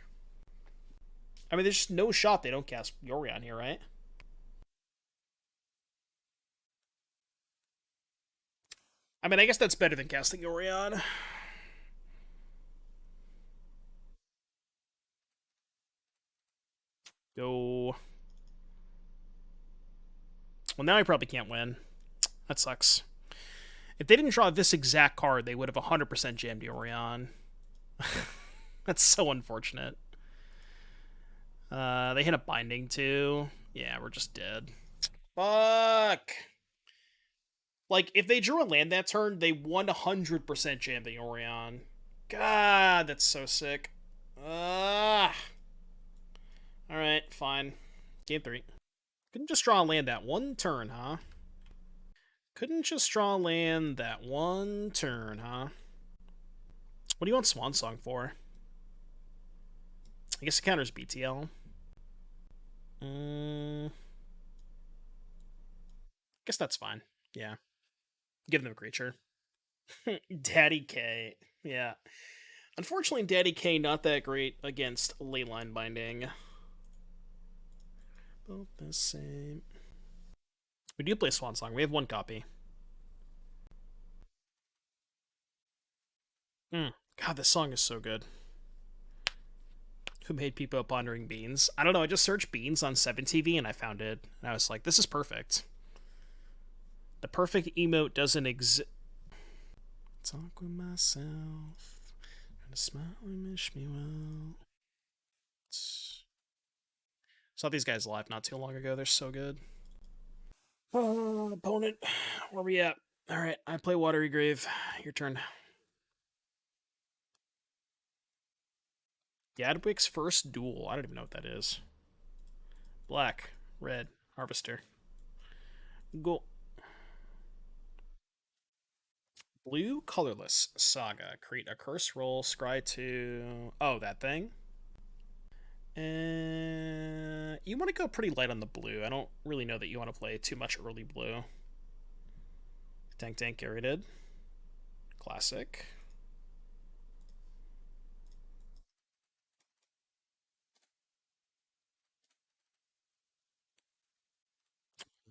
I mean, there's just no shot they don't cast Yorion here, right? I mean, I guess that's better than casting Yorion. Go. Well, now I probably can't win. That sucks. If they didn't draw this exact card, they would have 100% jammed Yorion. That's so unfortunate. They hit a binding too. Yeah, we're just dead. Fuck. Like, if they drew a land that turn, they 100% jammed the Yorion. God, that's so sick. Alright, fine. Game 3. Couldn't just draw a land that one turn, huh? Couldn't just draw a land that one turn, huh? What do you want Swan Song for? I guess it counters BTL. Guess that's fine. Yeah. Give them a creature. Daddy K. Yeah. Unfortunately, Daddy K not that great against Leyline Binding. Both the same. We do play Swan Song. We have 1 copy. God, this song is so good. Who made people pondering beans? I don't know. I just searched beans on 7TV and I found it. And I was like, this is perfect. The perfect emote doesn't exist. Talk with myself. Trying to smile and wish me well. Saw these guys live not too long ago. They're so good. Opponent, where we at? All right, I play Watery Grave. Your turn. Gadwick's first duel. I don't even know what that is. Black, red, harvester. Go. Blue, colorless, saga. Create a curse roll, scry to. Oh, that thing? You want to go pretty light on the blue. I don't really know that you want to play too much early blue. Tank, irritated. Classic.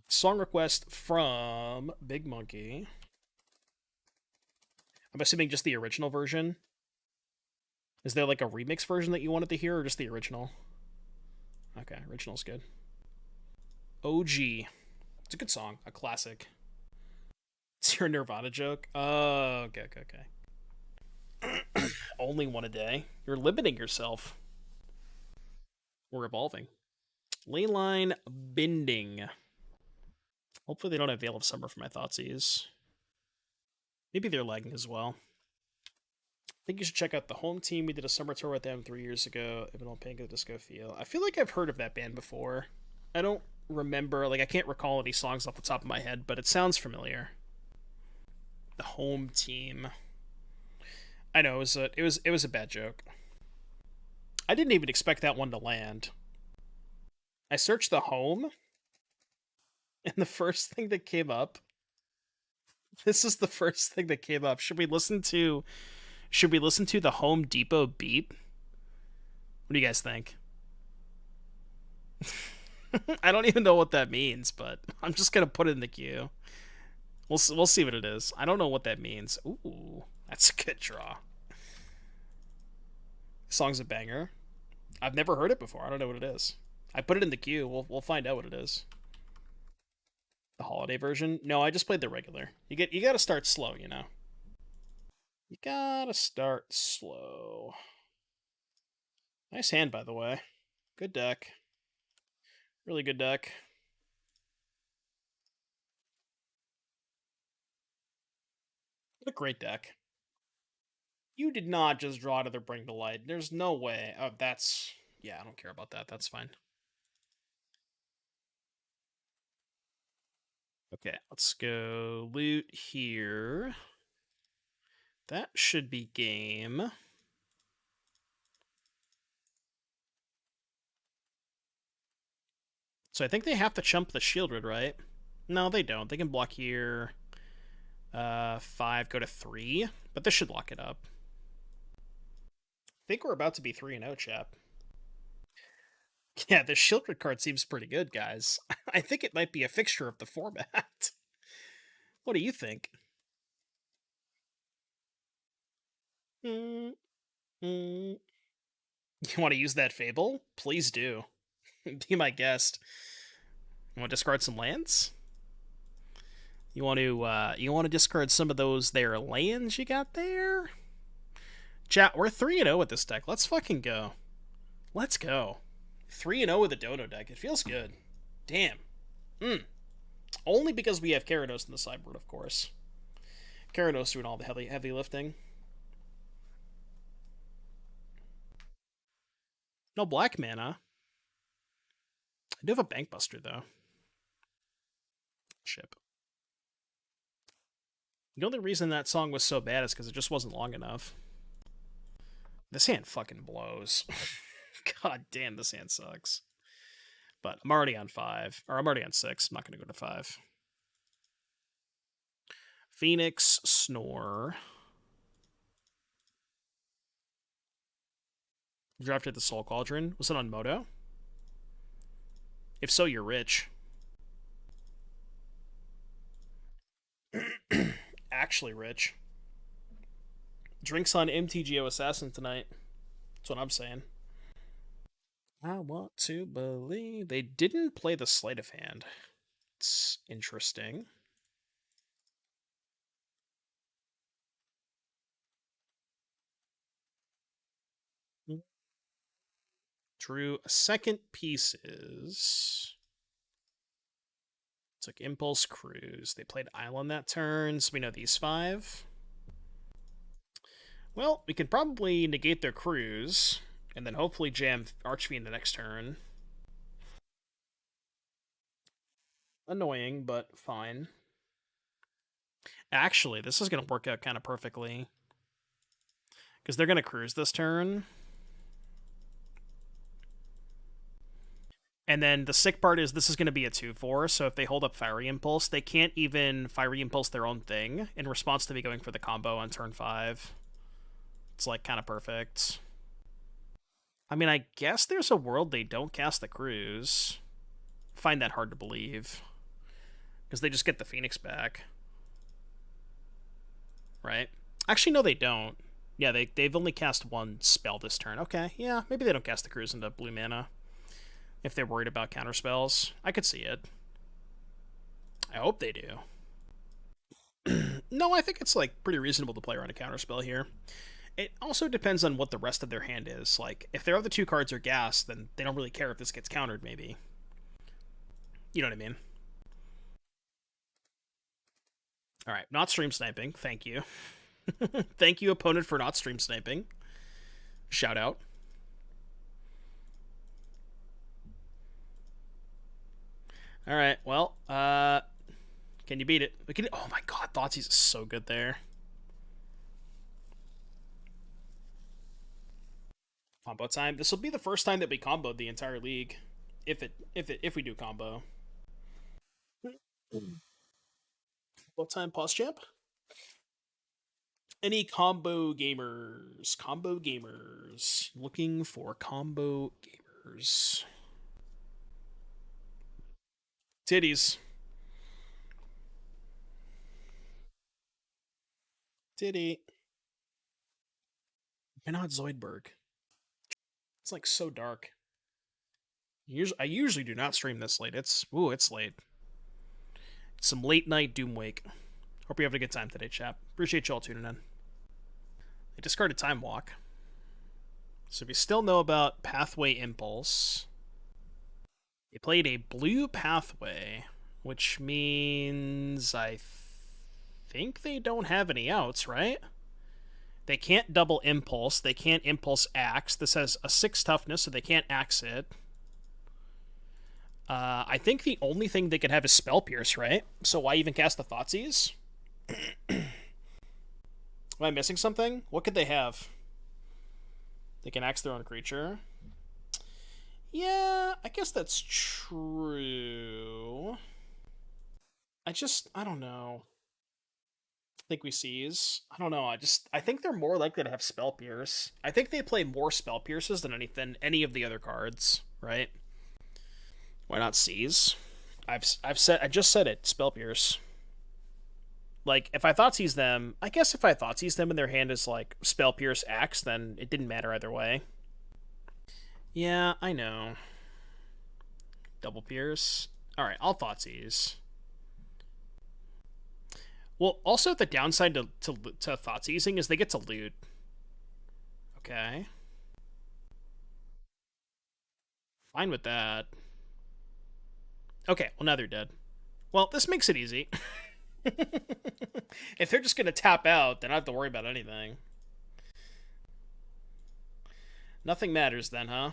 Song request from Big Monkey. I'm assuming just the original version. Is there like a remix version that you wanted to hear, or just the original? Okay, original's good. OG. It's a good song, a classic. It's your Nirvana joke? Oh, okay. Only one a day. You're limiting yourself. We're evolving. Leyline Bending. Hopefully they don't have Veil of Summer for my Thoughtseize. Maybe they're lagging as well. I think you should check out the home team. We did a summer tour with them 3 years ago. If it don't pink the disco feel. I feel like I've heard of that band before. I don't remember, like I can't recall any songs off the top of my head, but it sounds familiar. The home team. I know it was a bad joke. I didn't even expect that one to land. I searched the home, and the first thing that came up. This is the first thing that came up. Should we listen to the Home Depot beat? What do you guys think? I don't even know what that means, but I'm just gonna put it in the queue. We'll see what it is. I don't know what that means. Ooh, that's a good draw. Song's a banger. I've never heard it before. I don't know what it is. I put it in the queue. We'll find out what it is. The holiday version? No, I just played the regular. You gotta start slow, you know. You gotta start slow. Nice hand, by the way. Good deck. Really good deck. What a great deck. You did not just draw to the Bring to Light. There's no way. Oh, that's... Yeah, I don't care about that. That's fine. Okay, let's go loot here. That should be game. So I think they have to chump the Shieldred, right? No, they don't. They can block here. 5, go to 3. But this should lock it up. I think we're about to be 3-0, chap. Yeah, the Shieldred card seems pretty good, guys. I think it might be a fixture of the format. What do you think? You want to use that Fable? Please do. Be my guest. You want to discard some lands? You want to discard some of those there lands you got there? Chat, we're 3-0 with this deck. Let's fucking go. Let's go. 3-0 with a Dono deck. It feels good. Damn. Only because we have Keranos in the sideboard, of course. Keranos doing all the heavy lifting. No black mana. I do have a Bankbuster, though. Ship. The only reason that song was so bad is because it just wasn't long enough. This hand fucking blows. God damn, this hand sucks. But I'm already on 5. Or I'm already on 6. I'm not going to go to 5. Phoenix Snore. Drafted the Soul Cauldron. Was it on Moto? If so, you're rich. Actually rich. Drinks on MTGO Assassin tonight. That's what I'm saying. I want to believe they didn't play the sleight of hand. It's interesting. Drew second pieces. Took Impulse, Cruise. They played Island that turn, so we know these 5. Well, we could probably negate their Cruise, and then hopefully jam Archfiend the next turn. Annoying, but fine. Actually, this is going to work out kind of perfectly. Because they're going to Cruise this turn. And then the sick part is this is going to be a 2/4, so if they hold up Fiery Impulse, they can't even Fiery Impulse their own thing in response to me going for the combo on turn 5. It's like kind of perfect. I mean, I guess there's a world they don't cast the Cruise. Find that hard to believe. Because they just get the Phoenix back. Right? Actually, no, they don't. Yeah, they've only cast 1 spell this turn. Okay, yeah, maybe they don't cast the Cruise into blue mana. If they're worried about counterspells. I could see it. I hope they do. No, I think it's like pretty reasonable to play around a counterspell here. It also depends on what the rest of their hand is. Like, if their other 2 cards are gas, then they don't really care if this gets countered, maybe. You know what I mean? Alright, not stream sniping. Thank you. Thank you, opponent, for not stream sniping. Shout out. Alright, well, can you beat it? We can. Oh my god, Thoughtseize is so good there. Combo time. This will be the first time that we comboed the entire league. If we do combo. What time, pause champ? Any combo gamers? Combo gamers. Looking for combo gamers. Titties. Titty. Why not Zoidberg? It's like so dark. I usually do not stream this late. It's late. It's some late night Doomwake. Hope you have a good time today, chap. Appreciate y'all tuning in. They discarded Time Walk. So we still know about Pathway Impulse. They played a blue Pathway, which means I think they don't have any outs, right? They can't double Impulse. They can't Impulse Axe. This has a 6 toughness, so they can't Axe it. I think the only thing they could have is Spell Pierce, right? So why even cast the Thoughtseize? Am I missing something? What could they have? They can Axe their own creature. Yeah, I guess that's true. I don't know. I think we seize. I don't know. I think they're more likely to have Spell Pierce. I think they play more Spell Pierces than any of the other cards, right? Why not seize? I just said it. Spell Pierce. Like, if I Thoughtseize them, I guess if I Thoughtseize them and their hand is like Spell Pierce Axe, then it didn't matter either way. Yeah, I know. Double Pierce. Alright, I'll Thoughtseize. Well, also the downside to Thoughtseizing is they get to loot. Okay. Fine with that. Okay, well now they're dead. Well, this makes it easy. If they're just going to tap out, then I don't have to worry about anything. Nothing matters then, huh?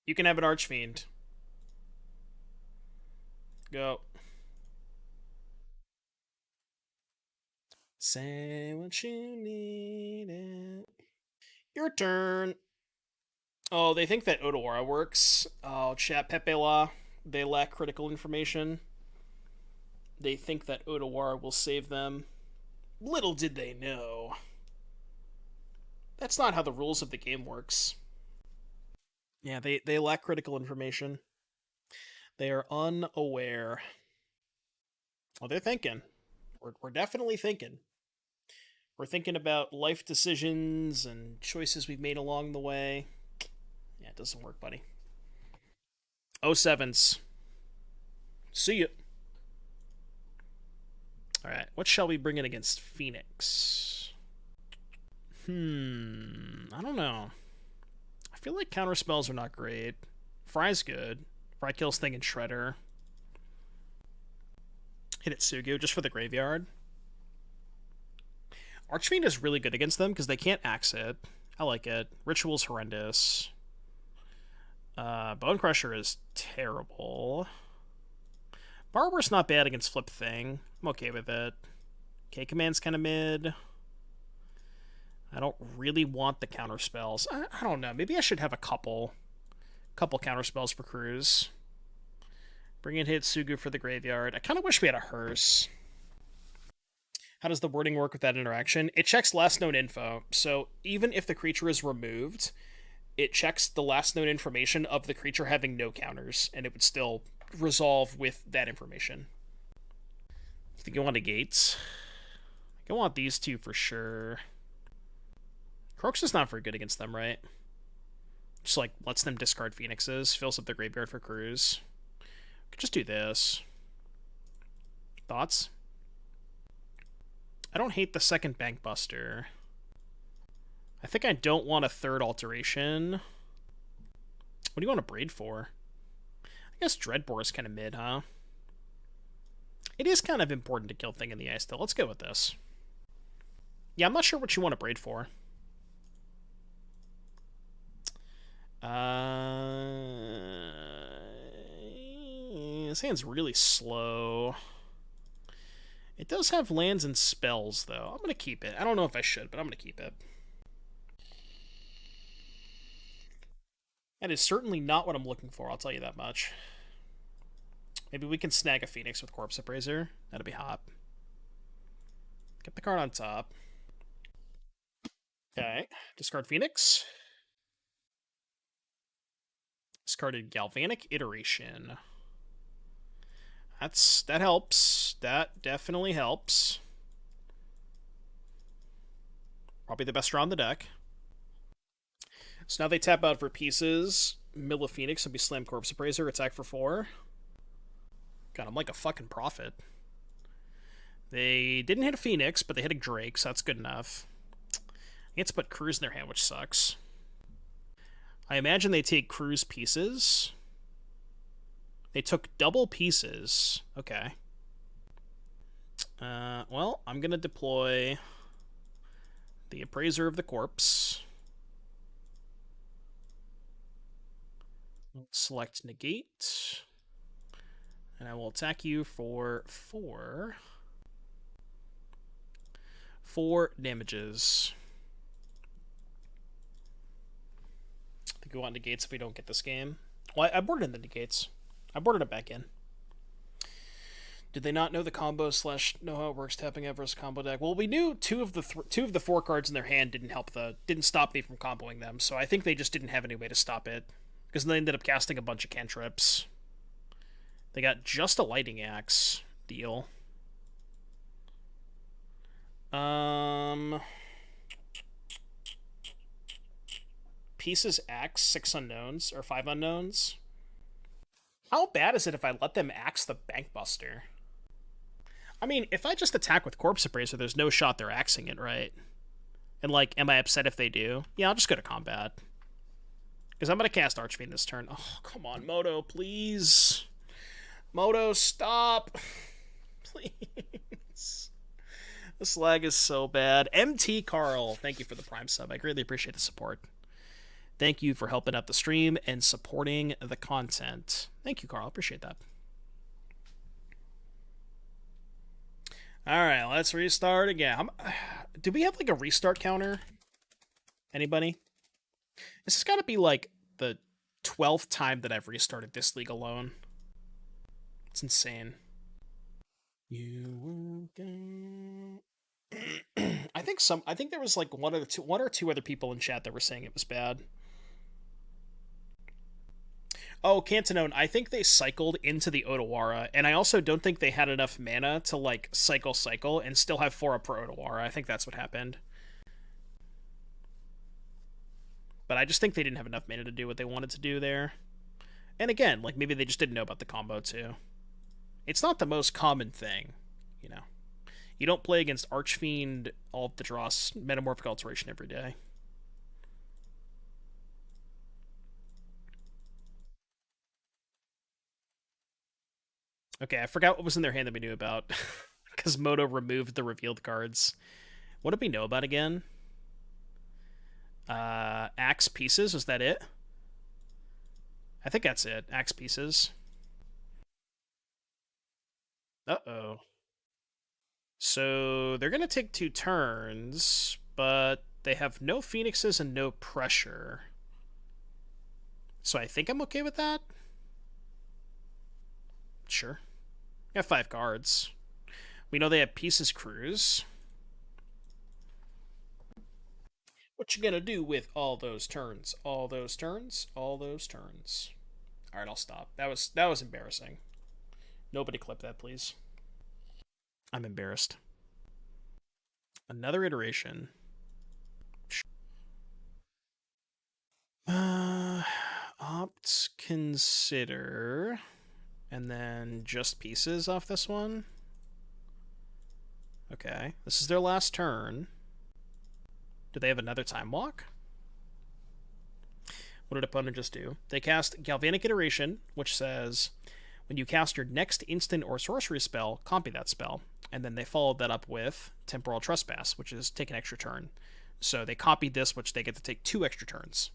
You can have an Archfiend. Go. Say what you need. Your turn. Oh, they think that Otawara works. Oh, chat Pepe La. They lack critical information. They think that Otawara will save them. Little did they know. That's not how the rules of the game works. Yeah, they lack critical information. They are unaware. Well, they're thinking. We're definitely thinking. We're thinking about life decisions and choices we've made along the way. Yeah, it doesn't work, buddy. 07s. See ya. Alright, what shall we bring in against Phoenix? I don't know. I feel like counter spells are not great. Fry's good. Fry kills thing in Shredder. Hit it Sugu just for the graveyard. Archfiend is really good against them because they can't axe it. I like it. Ritual's horrendous. Bonecrusher is terrible. Barber's not bad against Flip Thing. I'm okay with it. K-Command's kind of mid. I don't really want the counter spells. I don't know. Maybe I should have a couple counter spells for Cruz. Bring in Hitsugu for the graveyard. I kind of wish we had a hearse. How does the wording work with that interaction? It checks last known info. So even if the creature is removed, it checks the last known information of the creature having no counters, and it would still resolve with that information. I think you want Negates. I want these two for sure. Croaks is not very good against them, right? Just like lets them discard Phoenixes, fills up the graveyard for Cruz. Could just do this. Thoughts? I don't hate the second Bankbuster. I think I don't want a third alteration. What do you want to braid for? I guess Dreadbore is kind of mid, huh? It is kind of important to kill Thing in the Ice, though. Let's go with this. Yeah, I'm not sure what you want to braid for. This hand's really slow. It does have lands and spells, though. I'm going to keep it. I don't know if I should, but I'm going to keep it. That is certainly not what I'm looking for, I'll tell you that much. Maybe we can snag a Phoenix with Corpse Appraiser. That'd be hot. Get the card on top. Okay. Discard Phoenix. Discarded Galvanic Iteration. That helps. That definitely helps. Probably the best draw on the deck. So now they tap out for pieces. Mill of Phoenix and be Slam Corpse Appraiser. Attack for 4. God, I'm like a fucking prophet. They didn't hit a Phoenix, but they hit a Drake, so that's good enough. I get to put Cruise in their hand, which sucks. I imagine they take Cruise pieces. They took double pieces. Okay. Well, I'm going to deploy the Appraiser of the Corpse. Select Negate. And I will attack you for 4. 4 damages. I think we want Negates if we don't get this game. Well, I boarded in the Negates. I boarded it back in. Did they not know the combo / know how it works tapping out versus combo deck? Well, we knew two of the 4 cards in their hand didn't stop me from comboing them, so I think they just didn't have any way to stop it. Because they ended up casting a bunch of cantrips. They got just a Lightning Axe deal. Pieces Axe, 6 unknowns, or 5 unknowns. How bad is it if I let them axe the Bankbuster? I mean, if I just attack with Corpse Appraiser, there's no shot they're axing it, right? And, like, am I upset if they do? Yeah, I'll just go to combat. Because I'm going to cast Archfiend this turn. Oh, come on, Moto, please. Moto, stop. Please. This lag is so bad. MT Carl, thank you for the Prime sub. I greatly appreciate the support. Thank you for helping out the stream and supporting the content. Thank you, Carl. Appreciate that. All right, let's restart again. Do we have, like, a restart counter? Anybody? This has got to be, like, the 12th time that I've restarted this league alone. It's insane. I think there was, like, one or two other people in chat that were saying it was bad. Oh, Cantonone, I think they cycled into the Otawara, and I also don't think they had enough mana to, like, cycle, and still have 4 up for Otawara. I think that's what happened. But I just think they didn't have enough mana to do what they wanted to do there. And again, like, maybe they just didn't know about the combo, too. It's not the most common thing, you know. You don't play against Archfiend, all of the dross, Metamorphic Alteration every day. Okay, I forgot what was in their hand that we knew about. Because Moto removed the revealed cards. What did we know about again? Axe Pieces, was that it? I think that's it. Axe Pieces. Uh-oh. So they're going to take 2 turns, but they have no Phoenixes and no pressure. So I think I'm okay with that. Sure. We have 5 cards. We know they have Pieces Cruise. What you gonna do with all those turns? All those turns? All those turns. Alright, I'll stop. That was embarrassing. Nobody clip that, please. I'm embarrassed. Another iteration. Opt, consider, and then just pieces off this one. Okay, this is their last turn. Do they have another time walk? What did opponent just do? They cast Galvanic Iteration, which says, when you cast your next instant or sorcery spell, copy that spell. And then they followed that up with Temporal Trespass, which is take an extra turn. So they copied this, which they get to take 2 extra turns.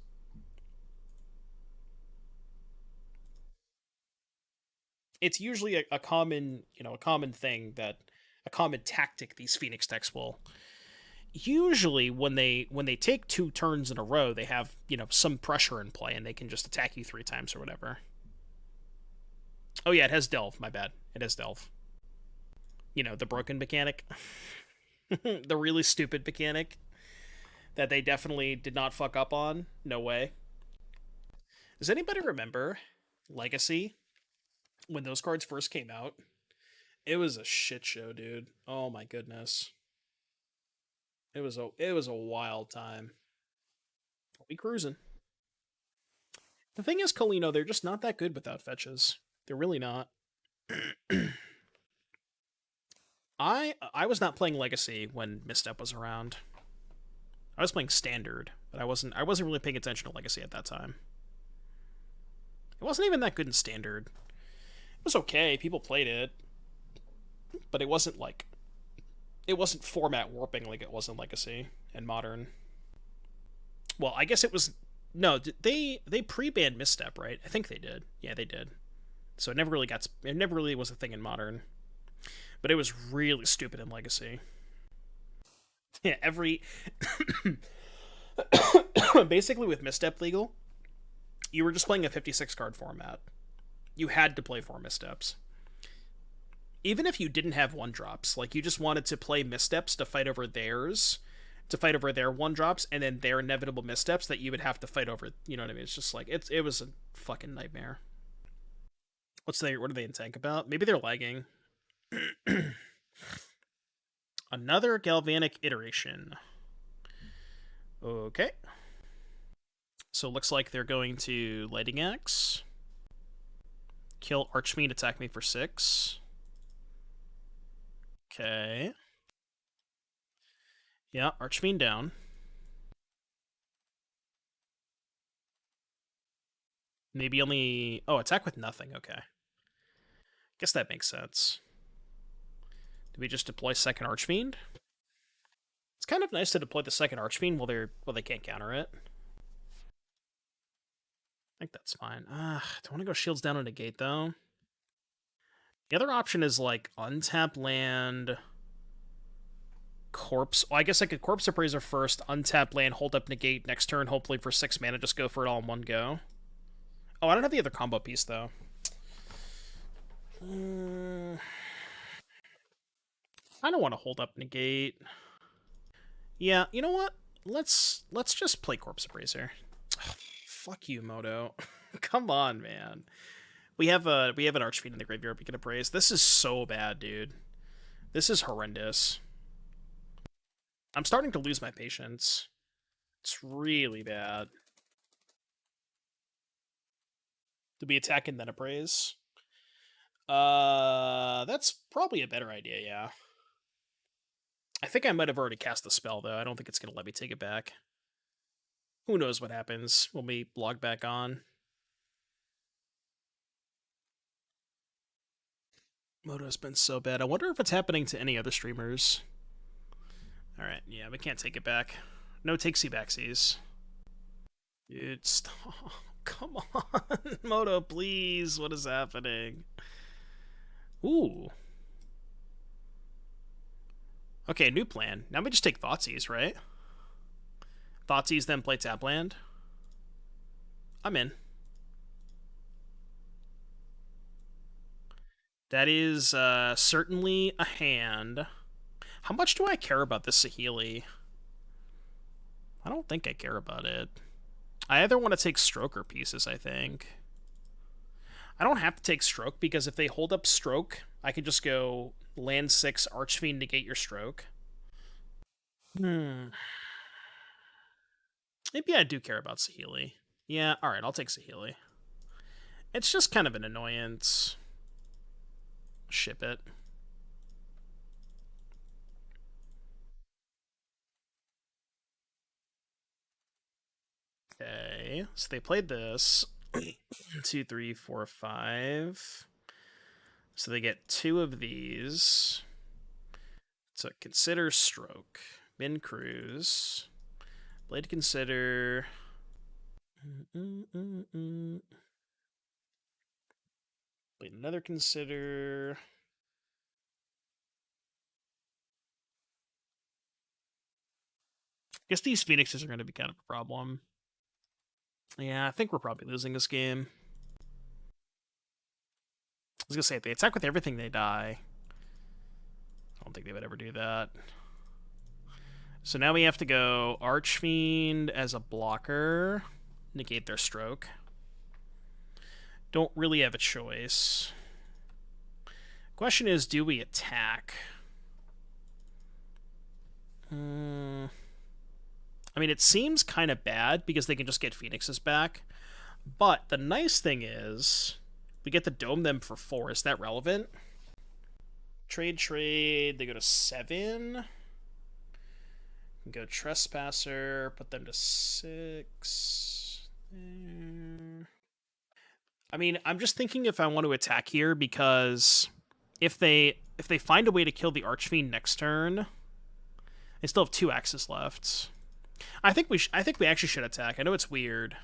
It's usually a common, a common thing that a common tactic these Phoenix decks will. Usually, when they take 2 turns in a row, they have some pressure in play, and they can just attack you 3 times or whatever. Oh yeah, it has Delve. My bad. It has Delve. The broken mechanic, the really stupid mechanic that they definitely did not fuck up on. No way. Does anybody remember Legacy when those cards first came out? It was a shit show, dude. Oh my goodness. It was a wild time. We cruising. The thing is, Colino, they're just not that good without fetches. They're really not. I was not playing Legacy when Misstep was around. I was playing Standard, but I wasn't really paying attention to Legacy at that time. It wasn't even that good in Standard. It was okay. People played it, but it wasn't format warping like it was in Legacy and Modern. Well, I guess it was. No, they pre-banned Misstep, right? I think they did. Yeah, they did. So it never really was a thing in Modern, but it was really stupid in Legacy. Yeah, basically with Misstep legal, you were just playing a 56 card format. You had to play 4 Missteps. Even if you didn't have 1-drops, like you just wanted to play Missteps to fight over theirs, to fight over their 1-drops, and then their inevitable Missteps that you would have to fight over. You know what I mean? It's just like it was a fucking nightmare. What are they in tank about? Maybe they're lagging. Another Galvanic Iteration. Okay. So it looks like they're going to Lighting Axe. Kill Archfiend, attack me for 6. Okay. Yeah, Archfiend down. Maybe only... Oh, attack with nothing. Okay. Guess that makes sense. Do we just deploy second Archfiend? It's kind of nice to deploy the second Archfiend while they can't counter it. I think that's fine. Do I want to go Shields down on Negate, though? The other option is, like, untap land... Corpse... Well, I guess I could Corpse Appraiser first, untap land, hold up Negate, next turn, hopefully for 6 mana, just go for it all in one go. Oh, I don't have the other combo piece, though. I don't want to hold up Negate. Yeah, you know what? Let's just play Corpse Appraiser. Oh, fuck you, Moto. Come on, man. We have an Archfiend in the graveyard we can appraise. This is so bad, dude. This is horrendous. I'm starting to lose my patience. It's really bad. To be attack and then appraise. That's probably a better idea, yeah. I think I might have already cast the spell, though. I don't think it's going to let me take it back. Who knows what happens when we log back on. Moto's been so bad. I wonder if it's happening to any other streamers. Alright, yeah, we can't take it back. No takesy backsies. Dude, stop. Come on. Moto, please. What is happening? Ooh. Okay, new plan. Now we just take Thoughtseize, right? Thoughtseize, then play Tapland. I'm in. That is certainly a hand. How much do I care about this Saheeli? I don't think I care about it. I either want to take Stroke or Pieces, I think. I don't have to take Stroke, because if they hold up Stroke, I could just go land 6, Archfiend, negate your Stroke. Maybe I do care about Saheeli. Yeah, alright, I'll take Saheeli. It's just kind of an annoyance. Ship it. Okay, so they played this. 2, 3, 4, 5. So they get 2 of these. So consider Stroke. Min Cruise. Blade Consider. Blade another Consider. I guess these Phoenixes are going to be kind of a problem. Yeah, I think we're probably losing this game. I was going to say, if they attack with everything, they die. I don't think they would ever do that. So now we have to go Archfiend as a blocker. Negate their Stroke. Don't really have a choice. Question is, do we attack? I mean, it seems kind of bad because they can just get Phoenixes back. But the nice thing is, we get to dome them for 4. Is that relevant? Trade. They go to 7. Go Trespasser. Put them to 6. I mean, I'm just thinking if I want to attack here, because if they find a way to kill the Archfiend next turn, they still have 2 axes left. I think we actually should attack. I know it's weird.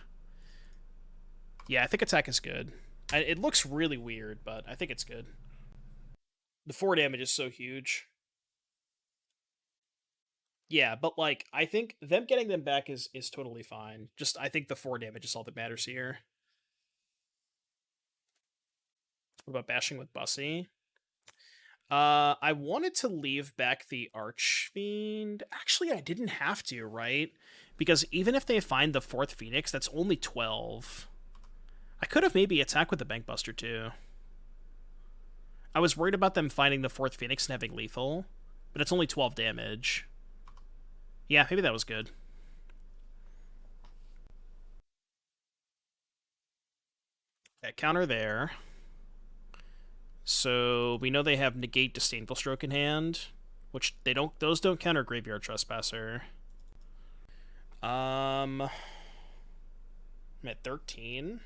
Yeah, I think attack is good. It looks really weird, but I think it's good. The 4 damage is so huge. Yeah, but like, I think them getting them back is totally fine. Just, I think the 4 damage is all that matters here. What about bashing with Bussy? I wanted to leave back the Archfiend. Actually, I didn't have to, right? Because even if they find the 4th Phoenix, that's only 12. I could have maybe attacked with the Bankbuster, too. I was worried about them finding the 4th Phoenix and having lethal, but it's only 12 damage. Yeah, maybe that was good. Okay, counter there. So we know they have Negate Disdainful Stroke in hand, which they don't. Those don't counter Graveyard Trespasser. I'm at 13.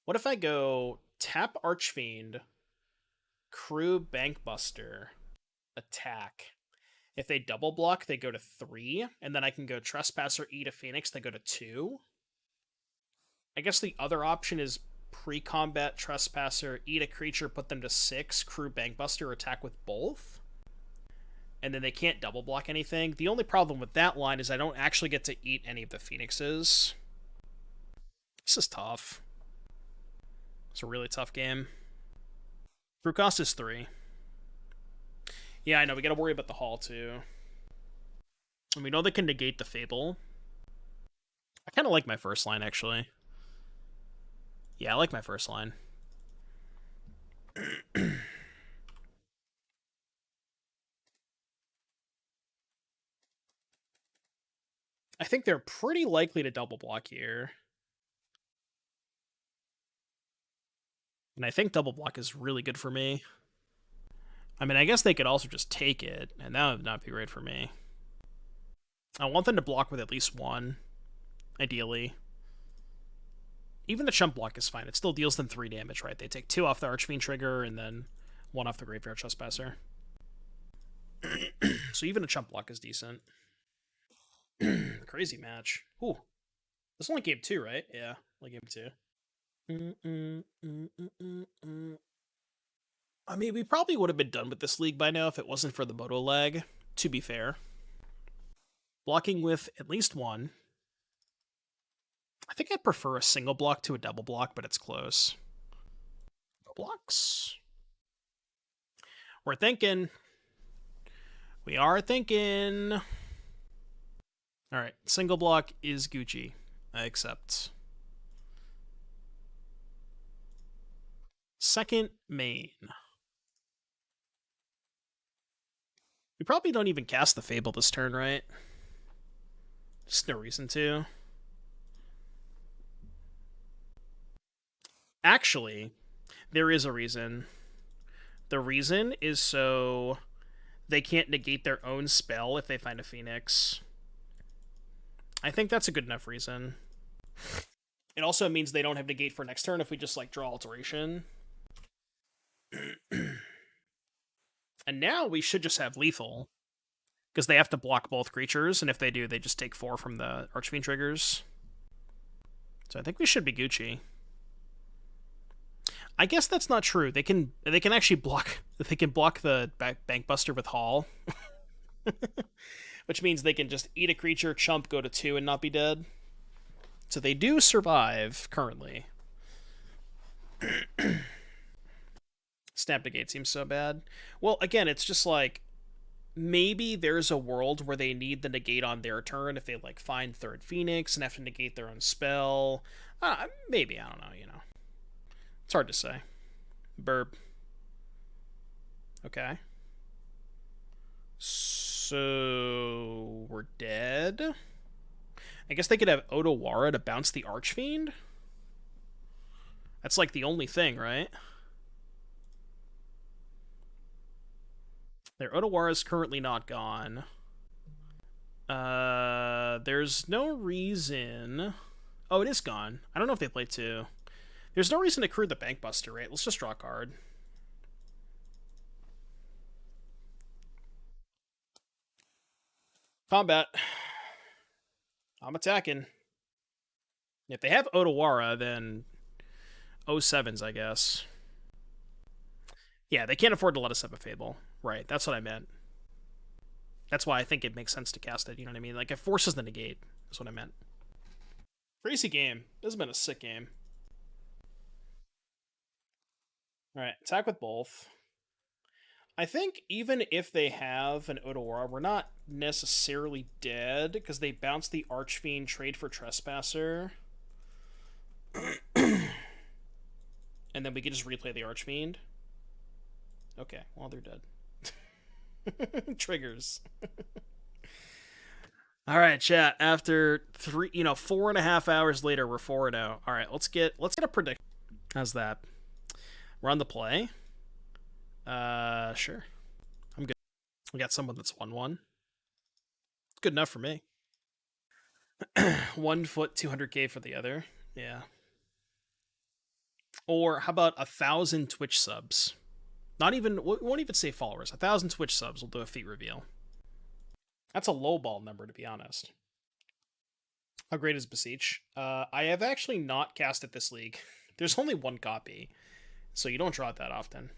What if I go tap Archfiend, crew Bankbuster, attack? If they double block, they go to 3, and then I can go Trespasser, eat a Phoenix, they go to 2. I guess the other option is pre-combat Trespasser, eat a creature, put them to 6, crew Bankbuster, attack with both. And then they can't double block anything. The only problem with that line is I don't actually get to eat any of the Phoenixes. This is tough. It's a really tough game. Brew cost is 3. Yeah, I know, we gotta worry about the Hall too. And we know they can negate the Fable. I kind of like my first line, actually. Yeah, I like my first line. I think they're pretty likely to double block here. And I think double block is really good for me. I mean, I guess they could also just take it, and that would not be great for me. I want them to block with at least one, ideally. Even the chump block is fine. It still deals them 3 damage, right? They take 2 off the Archfiend trigger, and then 1 off the Graveyard Trespasser. So even a chump block is decent. Crazy match. Ooh. This is only game 2, right? Yeah, only game 2. I mean, we probably would have been done with this league by now if it wasn't for the moto lag, to be fair. Blocking with at least 1. I think I'd prefer a single block to a double block, but it's close. Blocks. We're thinking. We are thinking. Alright, single block is Gucci. I accept. Second main. We probably don't even cast the Fable this turn, right? Just no reason to. Actually, there is a reason. The reason is so they can't negate their own spell if they find a Phoenix. I think that's a good enough reason. It also means they don't have negate for next turn if we just, like, draw Alteration. And now we should just have lethal. Because they have to block both creatures, and if they do, they just take 4 from the Archfiend triggers. So I think we should be Gucci. I guess that's not true. They can actually block. They can block the Bankbuster with Haul, which means they can just eat a creature, chump, go to 2, and not be dead. So they do survive currently. Snap Negate seems so bad. Well, again, it's just like maybe there's a world where they need the negate on their turn if they, like, find third Phoenix and have to negate their own spell. Maybe, I don't know, you know. It's hard to say. Burb. Okay. So we're dead. I guess they could have Otawara to bounce the Archfiend. That's, like, the only thing, right? Their Otawara is currently not gone. There's no reason. Oh, it is gone. I don't know if they play 2. There's no reason to crew the Bankbuster, right? Let's just draw a card. Combat. I'm attacking. If they have Otawara, then 07s, I guess. Yeah, they can't afford to let us have a Fable. Right, that's what I meant. That's why I think it makes sense to cast it, you know what I mean? Like, it forces the negate, is what I meant. Crazy game. This has been a sick game. Alright, attack with both. I think even if they have an Otawara, we're not necessarily dead, because they bounce the Archfiend, trade for Trespasser. And then we can just replay the Archfiend. Okay, well, they're dead. Triggers. All right, chat. After 4.5 hours later, we're 4-0. All right, let's get a prediction. How's that? We're on the play. Sure. I'm good. We got someone that's 1-1. Good enough for me. 1 foot, 200k for the other. Yeah. Or how about 1,000 Twitch subs? Not even, we won't even say followers. 1,000 Twitch subs will do a feat reveal. That's a lowball number, to be honest. How great is Beseech? I have actually not cast it this league. There's only 1 copy, so you don't draw it that often.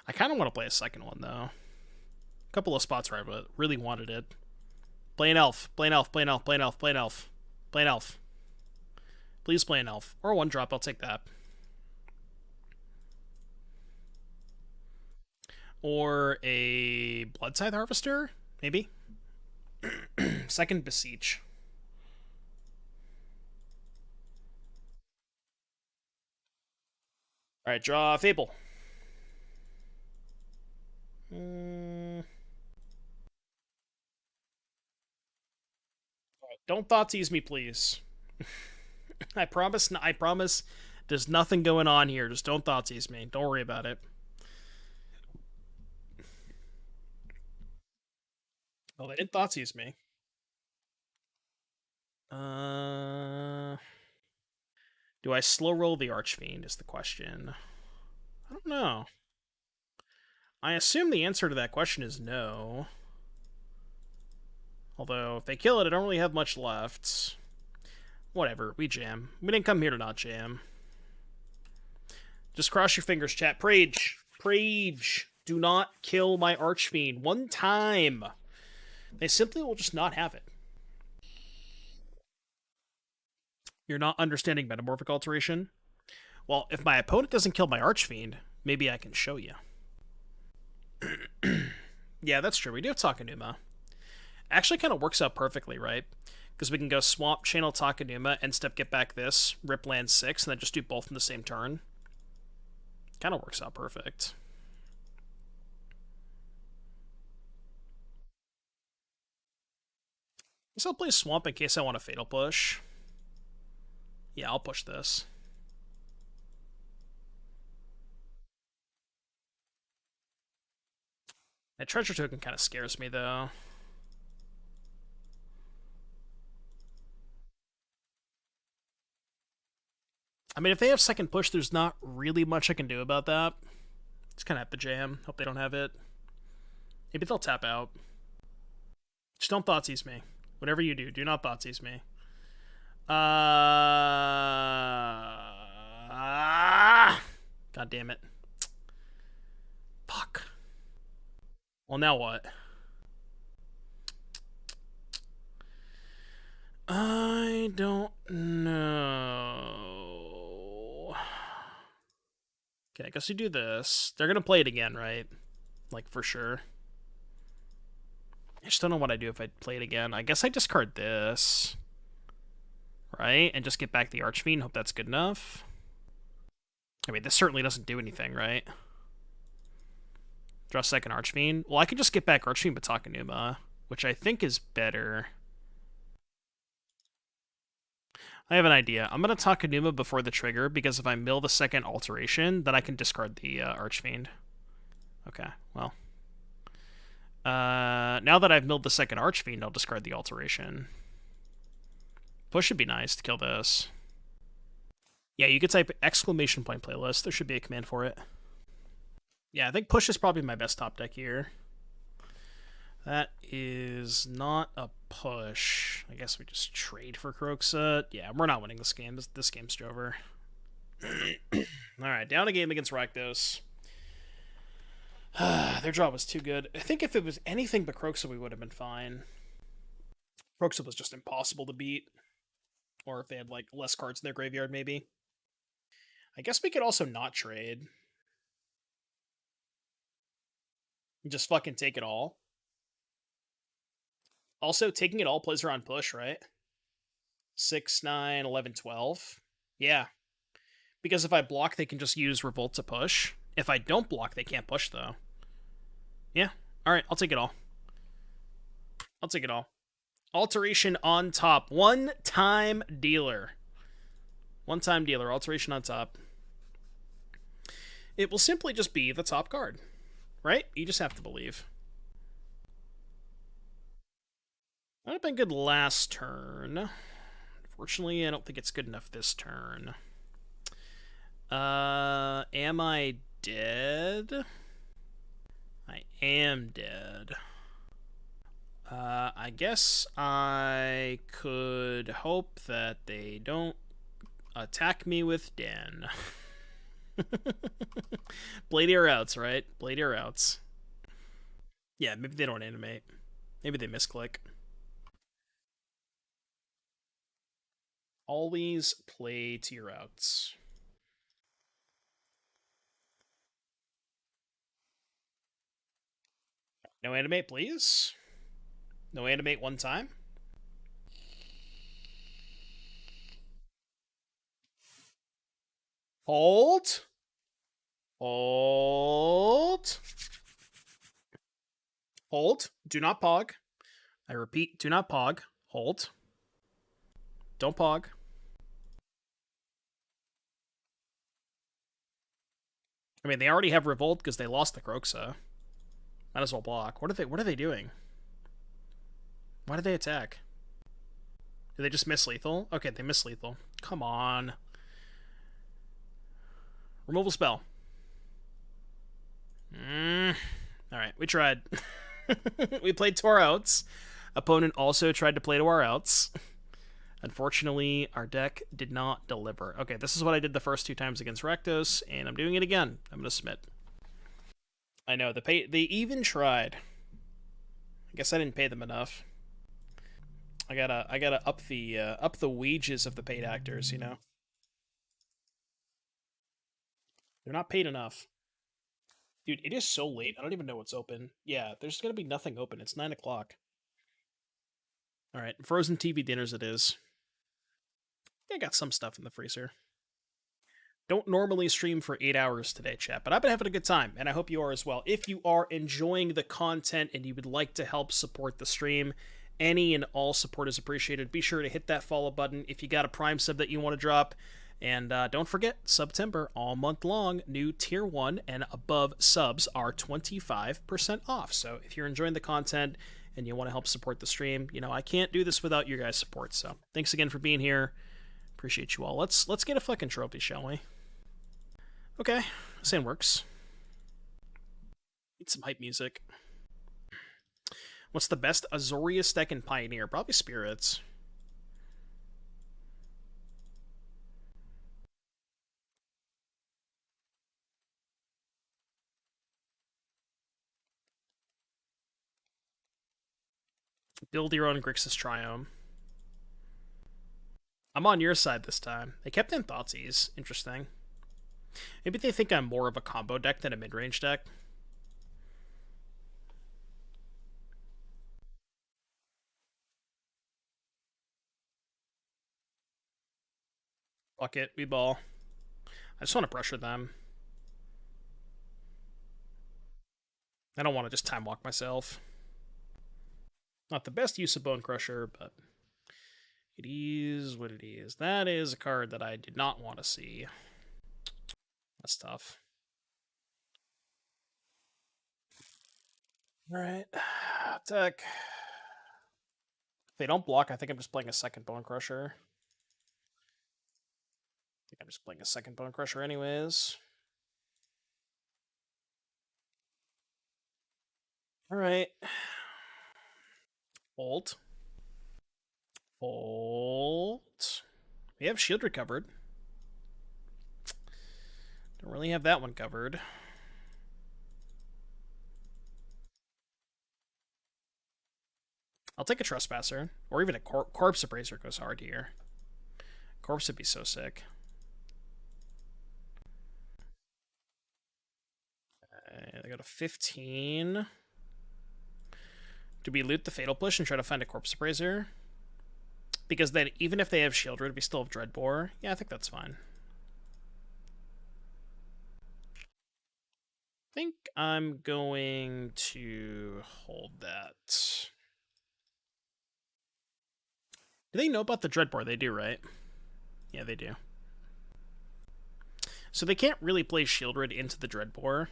I kind of want to play a second one, though. A couple of spots where I really wanted it. Play an elf. Play an elf. Play an elf. Play an elf. Play an elf. Play an elf. Please play an elf. Or 1 drop, I'll take that. Or a Bloodtithe Harvester, maybe. Second Beseech. Alright, draw Fable. Alright, don't Thoughtseize me, please. I promise there's nothing going on here. Just don't Thoughtseize me. Don't worry about it. Oh, they didn't Thoughtseize me. Do I slow roll the Archfiend is the question. I don't know. I assume the answer to that question is no. Although, if they kill it, I don't really have much left. Whatever, we jam. We didn't come here to not jam. Just cross your fingers, chat. Prage. Prage. Do not kill my Archfiend. One time. They simply will just not have it. You're not understanding Metamorphic Alteration? Well, if my opponent doesn't kill my Archfiend, maybe I can show you. Yeah, that's true. We do have Takenuma. Actually kind of works out perfectly, right? Because we can go Swamp, Channel Takenuma, and step get back this, rip land 6, and then just do both in the same turn. Kind of works out perfect. I guess I'll play Swamp in case I want a Fatal Push. Yeah, I'll push this. That treasure token kind of scares me, though. I mean, if they have second push, there's not really much I can do about that. Just kind of have to jam. Hope they don't have it. Maybe they'll tap out. Just don't Thoughtseize me. Whatever you do not Thoughtseize me. God damn it. Fuck. Well, now what? I don't know. Okay, I guess we do this. They're gonna play it again, right? Like, for sure. I just don't know what I do if I play it again. I guess I discard this. Right? And just get back the Archfiend. Hope that's good enough. I mean, this certainly doesn't do anything, right? Draw second Archfiend. Well, I could just get back Archfiend but Takenuma, which I think is better. I have an idea. I'm going to Takenuma before the trigger, because if I mill the second Alteration, then I can discard the Archfiend. Okay, well. Now that I've milled the second Archfiend, I'll discard the Alteration. Push should be nice to kill this. Yeah, you could type exclamation point playlist. There should be a command for it. Yeah, I think push is probably my best top deck here. That is not a push. I guess we just trade for Kroxa. Yeah, we're not winning this game. This game's over. Alright, down a game against Rakdos. Their draw was too good. I think if it was anything but Kroxa, we would have been fine. Kroxa was just impossible to beat. Or if they had, like, less cards in their graveyard, maybe. I guess we could also not trade. Just fucking take it all. Also, taking it all plays her on push, right? 6, 9, 11, 12. Yeah. Because if I block, they can just use Revolt to push. If I don't block, they can't push, though. Yeah. Alright, I'll take it all. I'll take it all. Alteration on top. One-time dealer. One-time dealer. Alteration on top. It will simply just be the top card. Right? You just have to believe. That would have been good last turn. Unfortunately, I don't think it's good enough this turn. Am I dead? I am dead. I guess I could hope that they don't attack me with Den. Blade Air outs, right? Blade Air outs. Yeah, maybe they don't animate. Maybe they misclick. Always play to your outs. No animate, please. No animate one time. Hold. Hold. Hold. Do not pog. I repeat, do not pog. Hold. Don't pog. I mean, they already have Revolt because they lost the Kroxa. Might as well block. What are they doing? Why did they attack? Did they just miss lethal? Okay, they miss lethal. Come on. Removal spell. Alright, we tried. We played to our outs. Opponent also tried to play to our outs. Unfortunately, our deck did not deliver. Okay, this is what I did the first 2 times against Rakdos, and I'm doing it again. I'm going to submit. I know, they even tried. I guess I didn't pay them enough. I gotta up the wages of the paid actors, you know? They're not paid enough. Dude, it is so late. I don't even know what's open. Yeah, there's gonna be nothing open. It's 9 o'clock. Alright, frozen TV dinners it is. I got some stuff in the freezer. Don't normally stream for 8 hours today, chat, but I've been having a good time, and I hope you are as well. If you are enjoying the content and you would like to help support the stream, any and all support is appreciated. Be sure to hit that follow button if you got a Prime sub that you want to drop. And don't forget, September, all month long, new Tier 1 and above subs are 25% off. So if you're enjoying the content and you want to help support the stream, you know, I can't do this without your guys' support. So thanks again for being here. Appreciate you all. Let's get a fucking trophy, shall we? Okay, same works. Need some hype music. What's the best Azorius deck in Pioneer? Probably Spirits. Build your own Grixis Triome. I'm on your side this time. They kept in Thoughtseize. Interesting. Maybe they think I'm more of a combo deck than a mid-range deck. Fuck it, we ball. I just want to pressure them. I don't want to just time walk myself. Not the best use of Bonecrusher, but it is what it is. That is a card that I did not want to see. That's tough. Alright. Attack. If they don't block, I think I'm just playing a second Bonecrusher. I think I'm just playing a second Bonecrusher anyways. Alright. Ult. Ult. We have shield recovered. Don't really have that one covered. I'll take a Trespasser, or even a Corpse Appraiser goes hard here. Corpse would be so sick. They go to 15. Do we loot the Fatal Push and try to find a Corpse Appraiser? Because then, even if they have Shieldred, we still have Dreadbore. Yeah, I think that's fine. I think I'm going to hold that. Do they know about the Dreadbore? They do, right? Yeah, they do. So they can't really play Shieldred into the Dreadbore.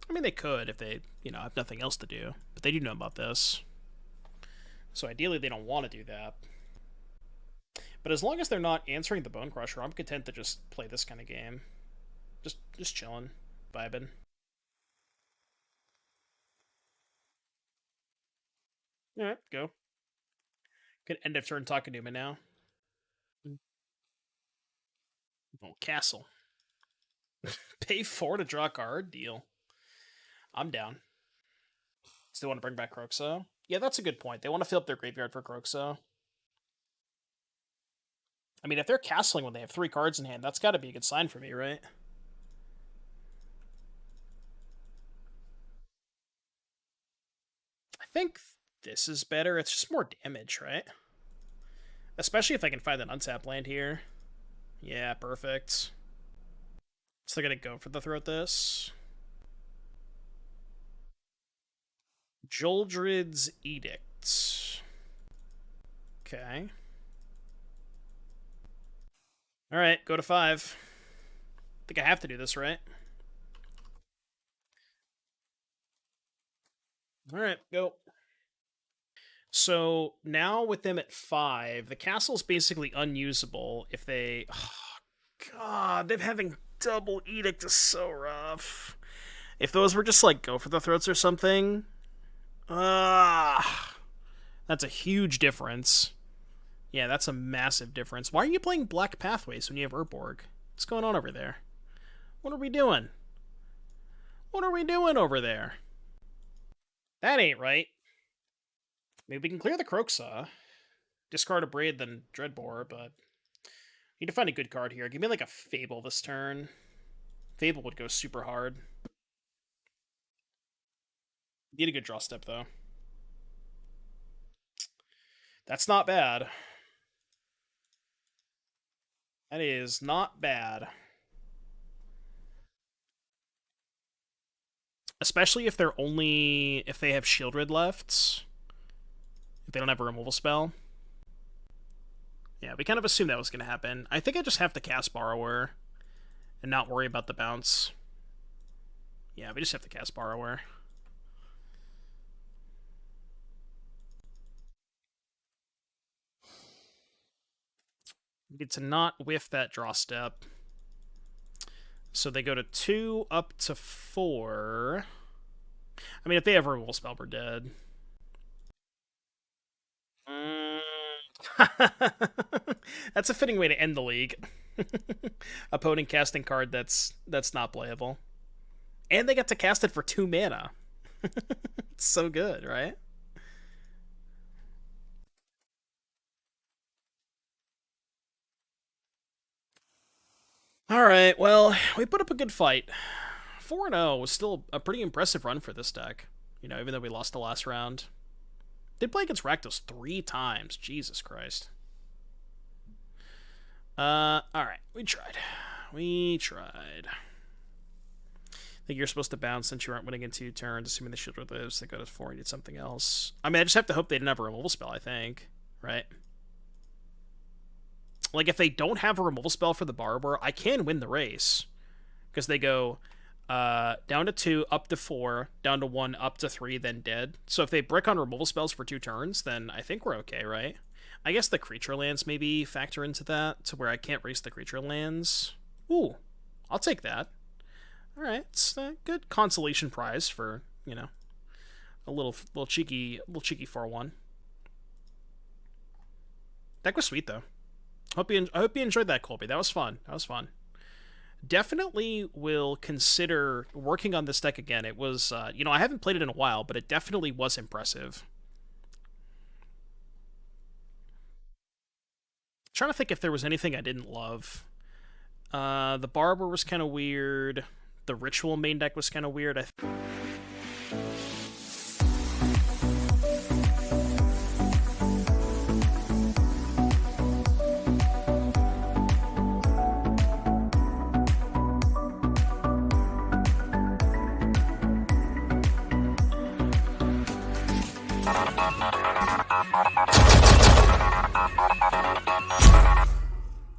I mean, they could if they, you know, have nothing else to do. But they do know about this. So ideally, they don't want to do that. But as long as they're not answering the Bonecrusher, I'm content to just play this kind of game. Just chilling, vibing. Alright, go. Could end of turn Takanuma now. Oh, castle. Pay 4 to draw a card? Deal. I'm down. So they want to bring back Kroxa? Yeah, that's a good point. They want to fill up their graveyard for Kroxa. I mean, if they're castling when they have 3 cards in hand, that's got to be a good sign for me, right? I think this is better. It's just more damage, right? Especially if I can find an untap land here. Yeah, perfect. So they're going to go for the throat this. Joldrid's Edict. Okay. Alright, go to 5. I think I have to do this, right? Alright, go. So now with them at 5, the castle's basically unusable if they... Oh, God, them having double Edict is so rough. If those were just like Go for the Throats or something... that's a huge difference. Yeah, that's a massive difference. Why are you playing Black Pathways when you have Urborg? What's going on over there? What are we doing? What are we doing over there? That ain't right. Maybe we can clear the Croaksaw. Discard a Braid, then Dreadbore, but... Need to find a good card here. Give me like a Fable this turn. Fable would go super hard. Need a good draw step, though. That's not bad. That is not bad. Especially if they're only... If they have Shieldred left. If they don't have a removal spell. Yeah, we kind of assumed that was going to happen. I think I just have to cast Borrower. And not worry about the bounce. Yeah, we just have to cast Borrower. We need to not whiff that draw step. So they go to 2 up to 4. I mean, if they have a removal spell, we're dead. That's a fitting way to end the league. Opponent casting card that's not playable. And they get to cast it for 2 mana. It's so good, right? Alright, well, we put up a good fight. 4-0 was still a pretty impressive run for this deck. You know, even though we lost the last round. Did play against Rakdos 3 times. Jesus Christ. Alright. We tried. We tried. I think you're supposed to bounce since you aren't winning in 2 turns, assuming the Shieldred lives. They go to 4 and need something else. I mean, I just have to hope they didn't have a removal spell, I think. Right? Like, if they don't have a removal spell for the Borrower, I can win the race. Because they go down to 2, up to 4, down to 1, up to 3, then dead. So if they brick on removal spells for 2 turns, then I think we're okay, right? I guess the creature lands maybe factor into that, to where I can't race the creature lands. Ooh, I'll take that. Alright, it's a good consolation prize for, you know, a little cheeky 4-1. That was sweet, though. I hope you enjoyed that, Colby. That was fun. That was fun. Definitely will consider working on this deck again. It was, you know, I haven't played it in a while, but it definitely was impressive. Trying to think if there was anything I didn't love. The Barber was kind of weird. The Ritual main deck was kind of weird.